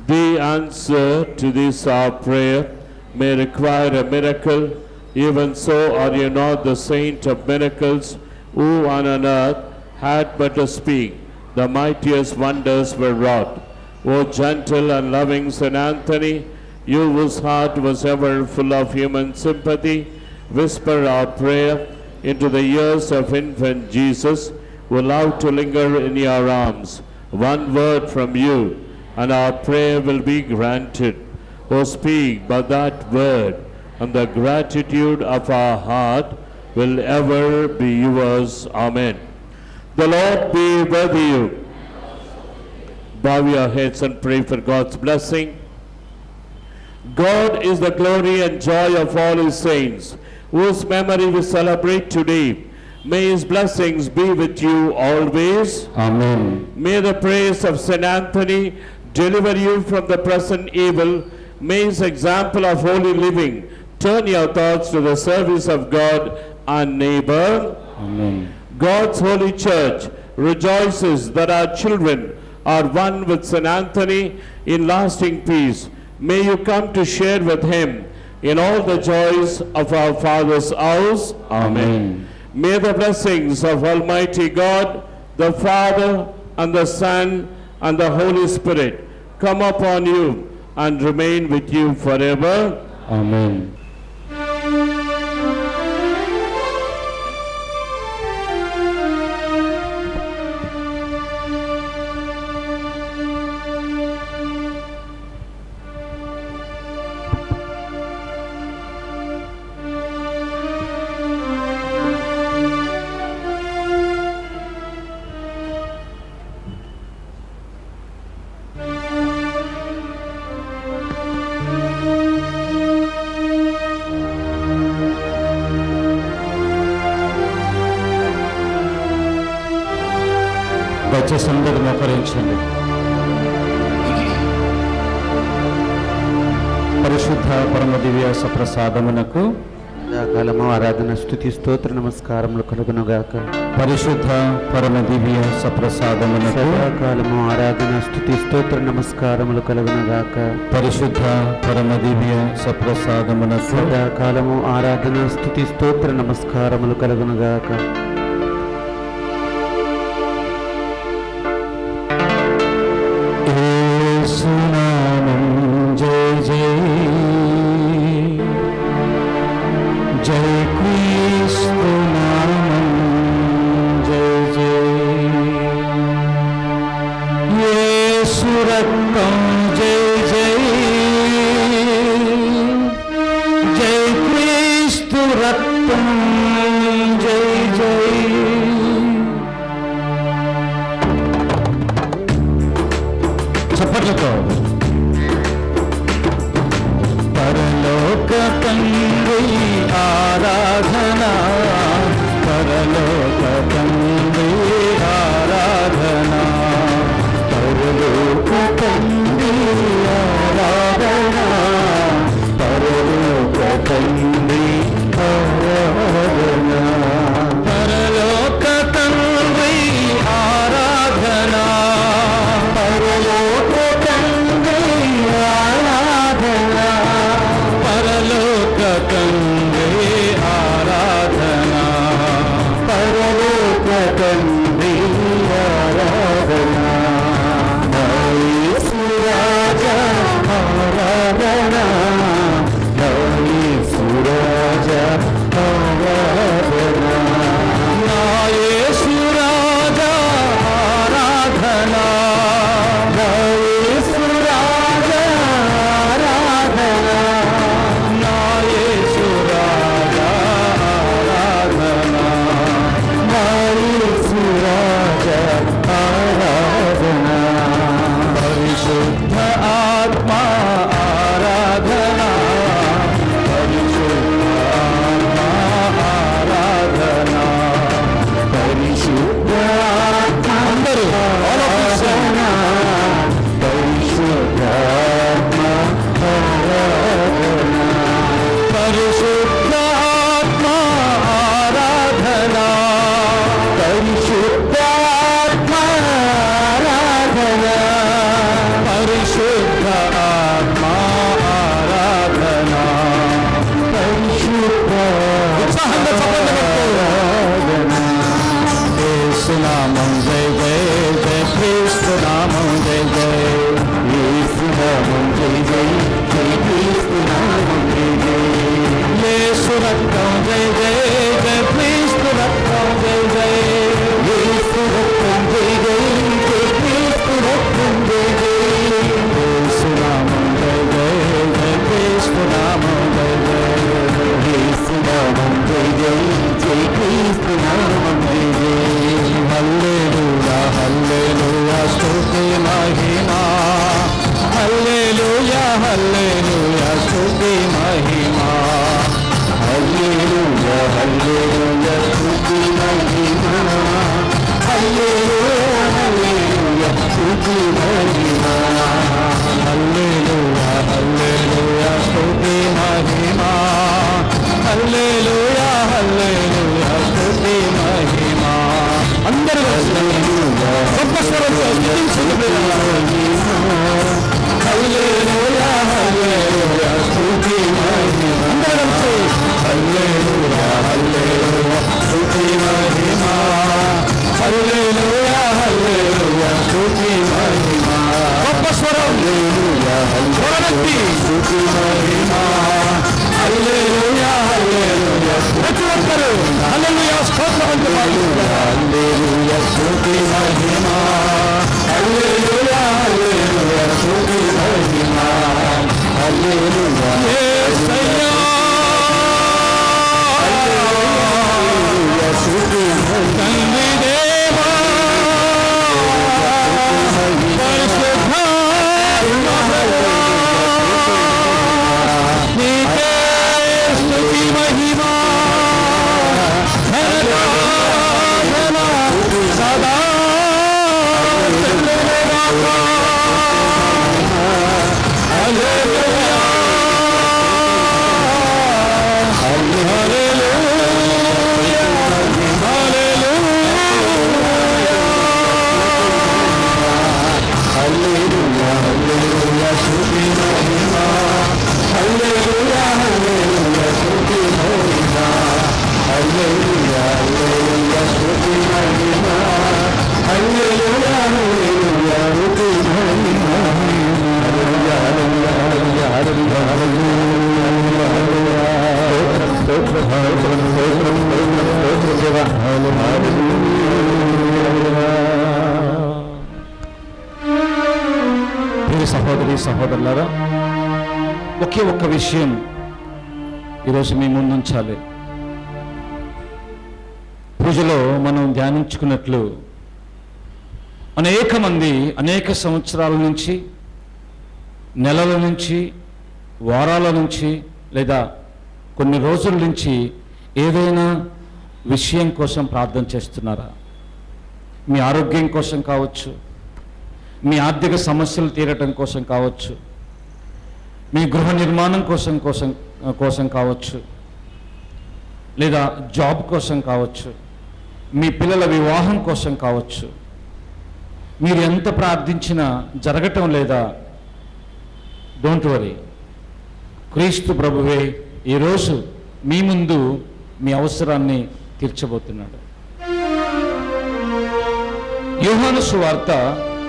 The answer to this our prayer may require a miracle. Even so, are you not the saint of miracles, who on an earth had but to speak, the mightiest wonders were wrought? O gentle and loving St. Anthony, you whose heart was ever full of human sympathy, whisper our prayer into the ears of infant Jesus, who loved to linger in your arms. One word from you, and our prayer will be granted. O speak but that word, and the gratitude of our heart will ever be yours. Amen. The Lord be with you. Bow your heads and pray for God's blessing. God is the glory and joy of all his saints, whose memory we celebrate today. May his blessings be with you always. Amen. May the praise of St. Anthony deliver you from the present evil. May his example of holy living turn your thoughts to the service of God and neighbor. Amen. God's holy church rejoices that our children are one with St. Anthony in lasting peace. May you come to share with him in all the joys of our Father's house. Amen. May the blessings of Almighty God, the Father, and the Son, and the Holy Spirit come upon you and remain with you forever. Amen. దయచేసి అందరూ మోకరించండి. పరిశుద్ధ పరమ దివ్య సప్రసాదమునకు కాలము ఆరాధన స్తుతి స్తోత్ర నమస్కారములు కలుగునుగాక. పరిశుద్ధ పరమ దివ్య సప్రసాదమునకు సదాకాలము ఆరాధన స్తుతి స్తోత్ర నమస్కారములు కలుగునుగాక. పరిశుద్ధ పరమ దివ్య సప్రసాదమునకు సదాకాలము ఆరాధన స్తుతి స్తోత్ర నమస్కారములు కలుగునుగాక. యేసునామం జయ జయ జయ క్రీస్తు నామం జయ జయ యేసు రక్తం జయ జయ జయ క్రీస్తు రక్తం జయ జయ. చప్పట్లతో పరలోక తండ్రి ఆరాధన, పరలోక తండ్రి ఆరాధన, పరలోక తండ్రి ఆరాధన, పరలోక తండ్రి ఆరాధన, పరలోక తండ్రి ఆరాధన, పరలోక తండ్రి ఆరాధన, పరలోక తండ్రి ఆరాధన, పరలోక తండ్రి ఆరాధన, యేసు రాజా ఆరాధన, యేసు రాజా ఆరాధన, నా యేసు రాజా ఆరాధన, నా యేసు రాజా ఆరాధన, నా యేసు రాజా ఆరాధన, నా యేసు రాజా ఆరాధన, పరిశుద్ధ ఆత్మ ఆరాధన, పరిశుద్ధ ఆత్మ ఆరాధన, పరిశుద్ధ ఆత్మ అందరూ ఆరాధన, పరిశుద్ధ ఆత్మ ఆరాధన, పరిశుద్ధ ఆత్మ ఆరాధన, పరిశుద్ధ ఆత్మ ఆరాధన, పరిశుద్ధ ఆత్మ ఆరాధన, పరిశుద్ధ ఉత్సాహంగా ఆరాధన. యేసునామం జయ జయ జయ క్రీస్తు నామం జయ జయ, యేసు నామం జయ జయ జయ క్రీస్తు నామం జయ జయ, యేసు రక్తం జయ జయ జయ క్రీస్తు రక్తం జయ జయ, యేసు రక్తం జయ జయ జయ క్రీస్తు రక్తం జయ జయ, యేసు నామం జయ జయ జయ క్రీస్తు నామం జయ జయ, యేసు నామం జయ జయ జయ క్రీస్తు నామం జయ జయ. హల్లెలూయా హల్లెలూయా స్తుతి మహిమా, హల్లెలూయా హల్లెలూయా స్తుతి మహిమా, హల్లెలూయా హల్లెలూయా స్తుతి మహిమా, హల్లెలూయా హల్లెలూయా స్తుతి మహిమా, హల్లెలూయా హల్లెలూయా స్తుతి మహిమా, హల్లెలూయా హల్లెలూయా స్తుతి మహిమా. అందరూ గొప్ప స్వరంతో స్తుతించండి. హల్లెలూయా హల్లెలూయా స్తుతి మహిమా, అందరూ హల్లెలూయా హల్లెలూయా స్తుతి మహిమా, హల్లెలూయా సహోదరి సహోదరులారా, ఒకే ఒక్క విషయం ఈరోజు మీ ముందుంచాలి. పూజలో మనం ధ్యానించుకున్నట్లు అనేక మంది అనేక సంవత్సరాల నుంచి, నెలల నుంచి, వారాల నుంచి, లేదా కొన్ని రోజుల నుంచి ఏదైనా విషయం కోసం ప్రార్థన చేస్తున్నారా? మీ ఆరోగ్యం కోసం కావచ్చు, మీ ఆర్థిక సమస్యలు తీరటం కోసం కావచ్చు, మీ గృహ నిర్మాణం కోసం కావచ్చు, లేదా జాబ్ కోసం కావచ్చు, మీ పిల్లల వివాహం కోసం కావచ్చు. మీరు ఎంత ప్రార్థించినా జరగటం లేదా? డోంట్ వరీ, క్రీస్తు ప్రభువే ఈరోజు మీ ముందు మీ అవసరాన్ని తీర్చబోతున్నాడు. యోహాను సువార్త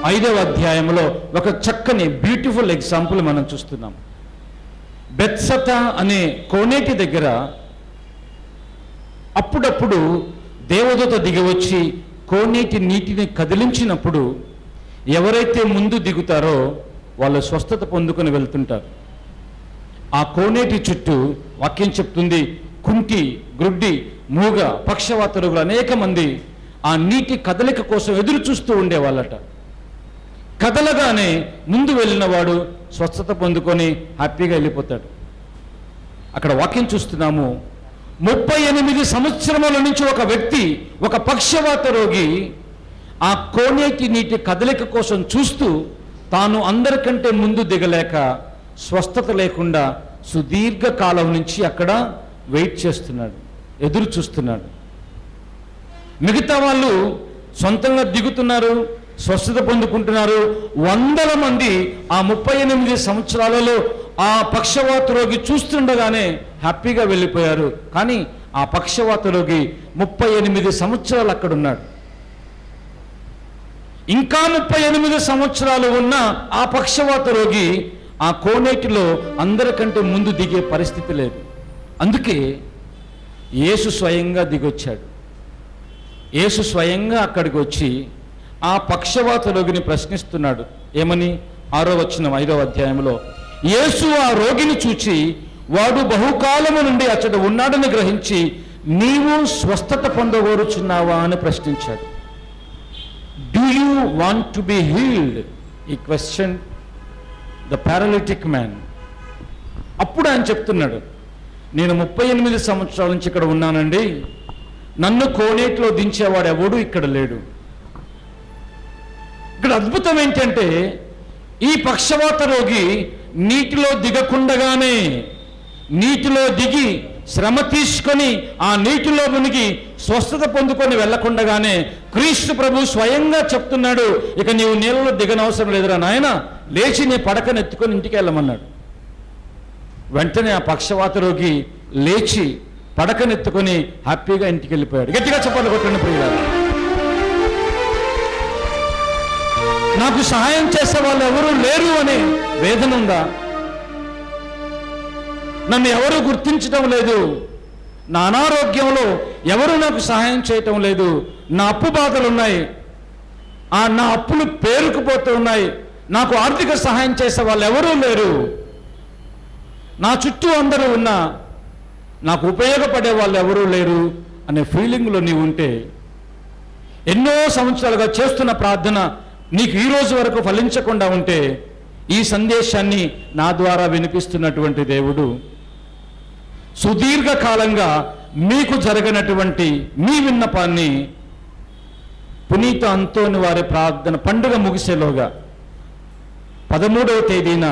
5వ అధ్యాయంలో ఒక చక్కని బ్యూటిఫుల్ ఎగ్జాంపుల్ మనం చూస్తున్నాం. బెత్సతా అనే కోనేటి దగ్గర అప్పుడప్పుడు దేవదూత దిగివచ్చి కోనేటి నీటిని కదిలించినప్పుడు ఎవరైతే ముందు దిగుతారో వాళ్ళు స్వస్థత పొందుకొని వెళ్తుంటారు. ఆ కోనేటి చుట్టూ వాక్యం చెప్తుంది, కుంటి, గ్రుడ్డి, మూగ, పక్షవాత రోగులు అనేక మంది ఆ నీటి కదలిక కోసం ఎదురు చూస్తూ ఉండేవాళ్ళట. కదలగానే ముందు వెళ్ళిన వాడు స్వస్థత పొందుకొని హ్యాపీగా వెళ్ళిపోతాడు. అక్కడ వాక్యం చూస్తున్నాము, 38 సంవత్సరముల నుంచి ఒక వ్యక్తి, ఒక పక్షవాత రోగి ఆ కోనేటి నీటి కదలిక కోసం చూస్తూ తాను అందరికంటే ముందు దిగలేక స్వస్థత లేకుండా సుదీర్ఘ కాలం నుంచి అక్కడ వెయిట్ చేస్తున్నాడు, ఎదురు చూస్తున్నాడు. మిగతా వాళ్ళు సొంతంగా దిగుతున్నారు, స్వస్థత పొందుకుంటున్నారు. వందల మంది ఆ 38 సంవత్సరాలలో ఆ పక్షవాత రోగి చూస్తుండగానే హ్యాపీగా వెళ్ళిపోయారు. కానీ ఆ పక్షవాత రోగి 38 సంవత్సరాలు అక్కడ ఉన్నాడు. ఇంకా 38 సంవత్సరాలు ఉన్న ఆ పక్షవాత రోగి ఆ కోనేటిలో అందరికంటే ముందు దిగే పరిస్థితి లేదు. అందుకే యేసు స్వయంగా దిగొచ్చాడు. యేసు స్వయంగా అక్కడికి వచ్చి ఆ పక్షవాత రోగిని ప్రశ్నిస్తున్నాడు. ఏమని? 6వ వచనం 5వ అధ్యాయంలో, యేసు ఆ రోగిని చూచి వాడు బహుకాలము నుండి అతడు ఉన్నాడని గ్రహించి, నీవు స్వస్థత పొందగోరుచున్నావా అని ప్రశ్నించాడు. Do you want to be healed? ఈ క్వశ్చన్ ద పారాలిటిక్ మ్యాన్. అప్పుడు ఆయన చెప్తున్నాడు, నేను 38 సంవత్సరాల నుంచి ఇక్కడ ఉన్నానండి, నన్ను కోనేటిలో దించేవాడు ఎవడు ఇక్కడ లేడు. ఇక్కడ అద్భుతం ఏంటంటే ఈ పక్షవాత రోగి నీటిలో దిగకుండగానే, నీటిలో దిగి శ్రమ తీసుకొని ఆ నీటిలో మునిగి స్వస్థత పొందుకొని వెళ్ళకుండగానే క్రీస్తు ప్రభు స్వయంగా చెప్తున్నాడు, ఇక నీవు నీళ్ళలో దిగనవసరం లేదురా నాయన, లేచి నీ పడకను ఎత్తుకొని ఇంటికి వెళ్ళమన్నాడు. వెంటనే ఆ పక్షవాత రోగి లేచి పడకనెత్తుకొని హ్యాపీగా ఇంటికి వెళ్ళిపోయాడు. గట్టిగా చెప్పాలి కొట్టండి ప్రియులారా. నాకు సహాయం చేసే వాళ్ళు ఎవరూ లేరు అనే వేదన ఉందా? నన్ను ఎవరు గుర్తించడం లేదు, నా అనారోగ్యంలో ఎవరు నాకు సహాయం చేయటం లేదు, నా అప్పు బాధలు ఉన్నాయి, నా అప్పులు పేరుకుపోతూ ఉన్నాయి, నాకు ఆర్థిక సహాయం చేసే వాళ్ళు ఎవరూ లేరు, నా చుట్టూ అందరూ ఉన్నా నాకు ఉపయోగపడే వాళ్ళు ఎవరూ లేరు అనే ఫీలింగ్లో నీవు ఉంటే, ఎన్నో సంవత్సరాలుగా చేస్తున్న ప్రార్థన నీకు ఈ రోజు వరకు ఫలించకుండా ఉంటే, ఈ సందేశాన్ని నా ద్వారా వినిపిస్తున్నటువంటి దేవుడు సుదీర్ఘకాలంగా మీకు జరగనటువంటి మీ విన్నపాన్ని పునీత అంతోని వారి ప్రార్థన పండుగ ముగిసేలోగా 13వ తేదీన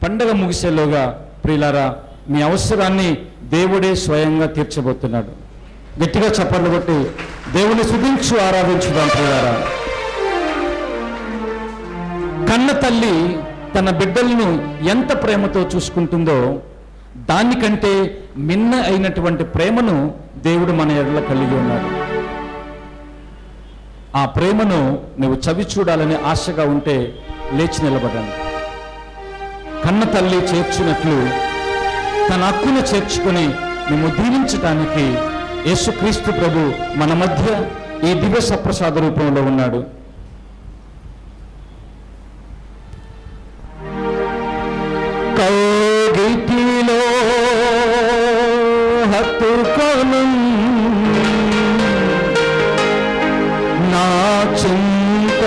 పండుగ ముగిసేలోగా ప్రియులారా మీ అవసరాన్ని దేవుడే స్వయంగా తీర్చబోతున్నాడు. గట్టిగా చప్పట్లు కొట్టి దేవుని స్తుతించు ఆరాధించుదాం ప్రియులారా. కన్న తల్లి తన బిడ్డలను ఎంత ప్రేమతో చూసుకుంటుందో దానికంటే మిన్న అయినటువంటి ప్రేమను దేవుడు మన ఎడల కలిగి ఉన్నాడు. ఆ ప్రేమను నువ్వు చవి చూడాలని ఆశగా ఉంటే లేచి నిలబడాను. కన్న తల్లి చేర్చినట్లు తన హక్కును చేర్చుకొని మేము దీవించటానికి యేసుక్రీస్తు ప్రభు మన మధ్య ఈ దివ్య సప్రసాద రూపంలో ఉన్నాడు.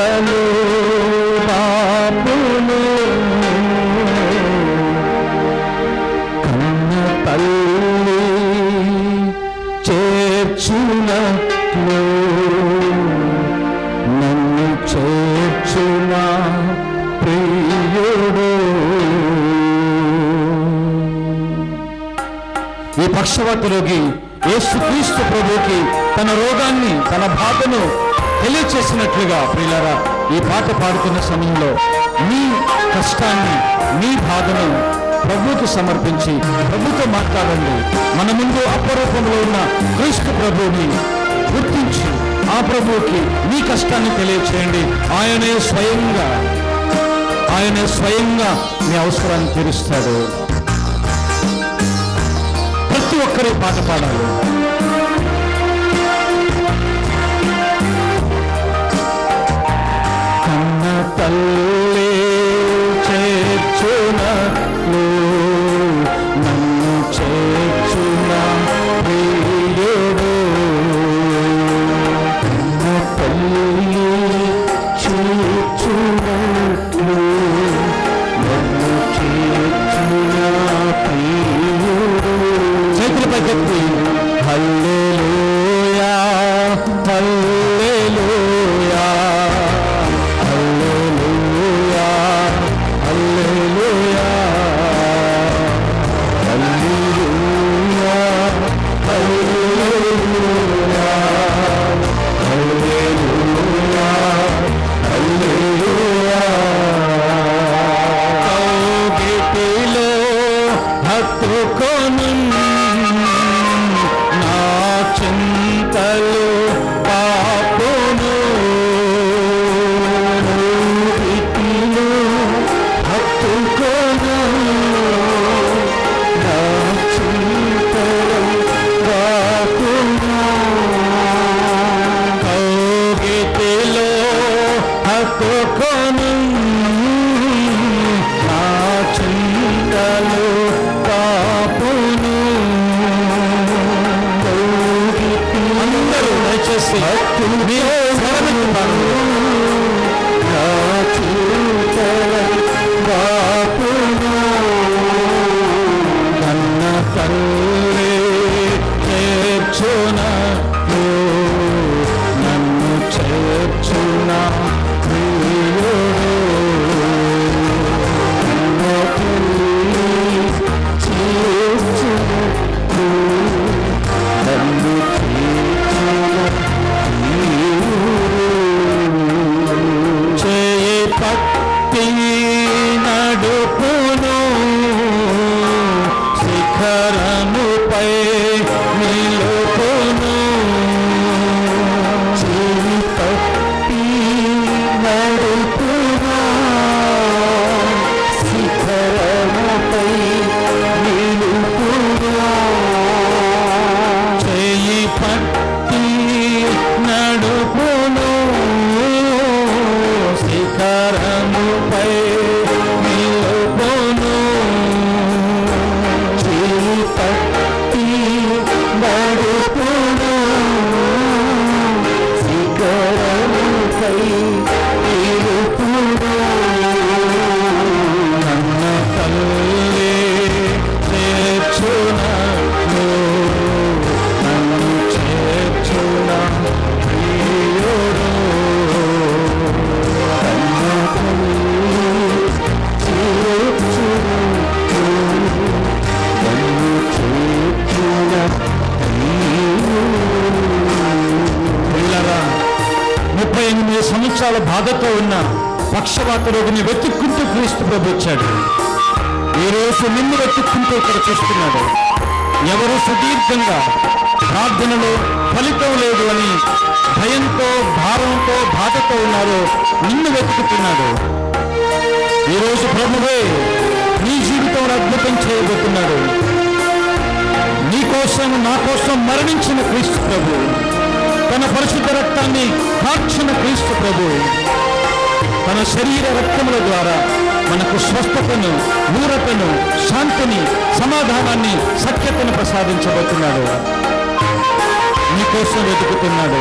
చింతలు బాపును కన్న తల్లి చేర్చునట్లు నన్ను చేర్చున ప్రియుడు. ఈ పక్షవాత రోగి యేసుక్రీస్తు ప్రభువుకి తన రోగాన్ని, తన బాధను తెలియచేసినట్లుగా ప్రియులారా ఈ పాట పాడుతున్న సమయంలో మీ కష్టాన్ని, మీ బాధను ప్రభువుకి సమర్పించి ప్రభుతో మాట్లాడండి. మన ముందు అపరూపంలో ఉన్న క్రీస్తు ప్రభువుని గుర్తించి ఆ ప్రభువుకి మీ కష్టాన్ని తెలియచేయండి. ఆయనే స్వయంగా మీ అవసరాన్ని తీరుస్తాడు. ప్రతి ఒక్కరూ పాట పాడాలి. కన్న తల్లి చేర్చునట్లు నన్ను చేర్చున ప్రియుడు. కన్న తల్లి చేర్చునట్లు నన్ను చేర్చున ప్రియుడు. చేతులపై చెప్పి హల్లెలూయా hallelujah hallelujah hallelujah hallelujah hallelujah hallelujah హల్లెలూయా. కౌగిటిలో హత్తుకొను నా చింతలు పాపును కౌగిటిలో హత్తుకొను నా చింతలు పాపును కౌగిటిలో హత్తుకొను నా చింతలు పాపును. అందరూ దయచేసి మీరు స్వరమెత్తి పాడండి. నా చింతలు పాపును కన్న తల్లి చేర్చునట్లు నన్ను చేర్చున ప్రియుడు. కన్న తల్లి చేర్చునట్లు నన్ను చేర్చున ప్రియుడు. చేయి పట్టి నడుపును శిఖరముపై నిలుపును. చేయి పట్టి నడుపును శిఖరముపై నిలుపును. చేయి పట్టి నడుపును శిఖరముపై నిలుపును. చేయి పట్టి నడుపును శిఖరముపై నిలుపును. కన్న తల్లి చేర్చునట్లు నన్ను చేర్చున ప్రియుడు. కన్న తల్లి చేర్చునట్లు నన్ను చేర్చున ప్రియులారా 38 సంవత్సరాల బాధతో ఉన్న పక్షవాత రోగిని వెతుక్కుంటూ క్రీస్తు ప్రభు వచ్చాడు. ఈరోజు నిన్ను వెతుక్కుంటూ ఇక్కడ చూస్తున్నాడు. ఎవరు సుదీర్ఘంగా ప్రార్థనలో ఫలితం లేదు అని భయంతో, భారంతో, బాధతో ఉన్నారో నిన్ను వెతుకుతున్నాడు. ఈరోజు ప్రభువే నీ జీవితంలో అద్భుతం చేయబోతున్నాడు. నీ కోసం, నా కోసం మరణించిన క్రీస్తు ప్రభు, తన పరిశుద్ధ రక్తాన్ని కార్చిన క్రీస్తు ప్రభు తన శరీర రక్తముల ద్వారా మనకు స్వస్థతను, ఊరటను, శాంతిని, సమాధానాన్ని, సఖ్యతను ప్రసాదించబోతున్నాడు. నీకోసం వెతుకుతున్నాడు.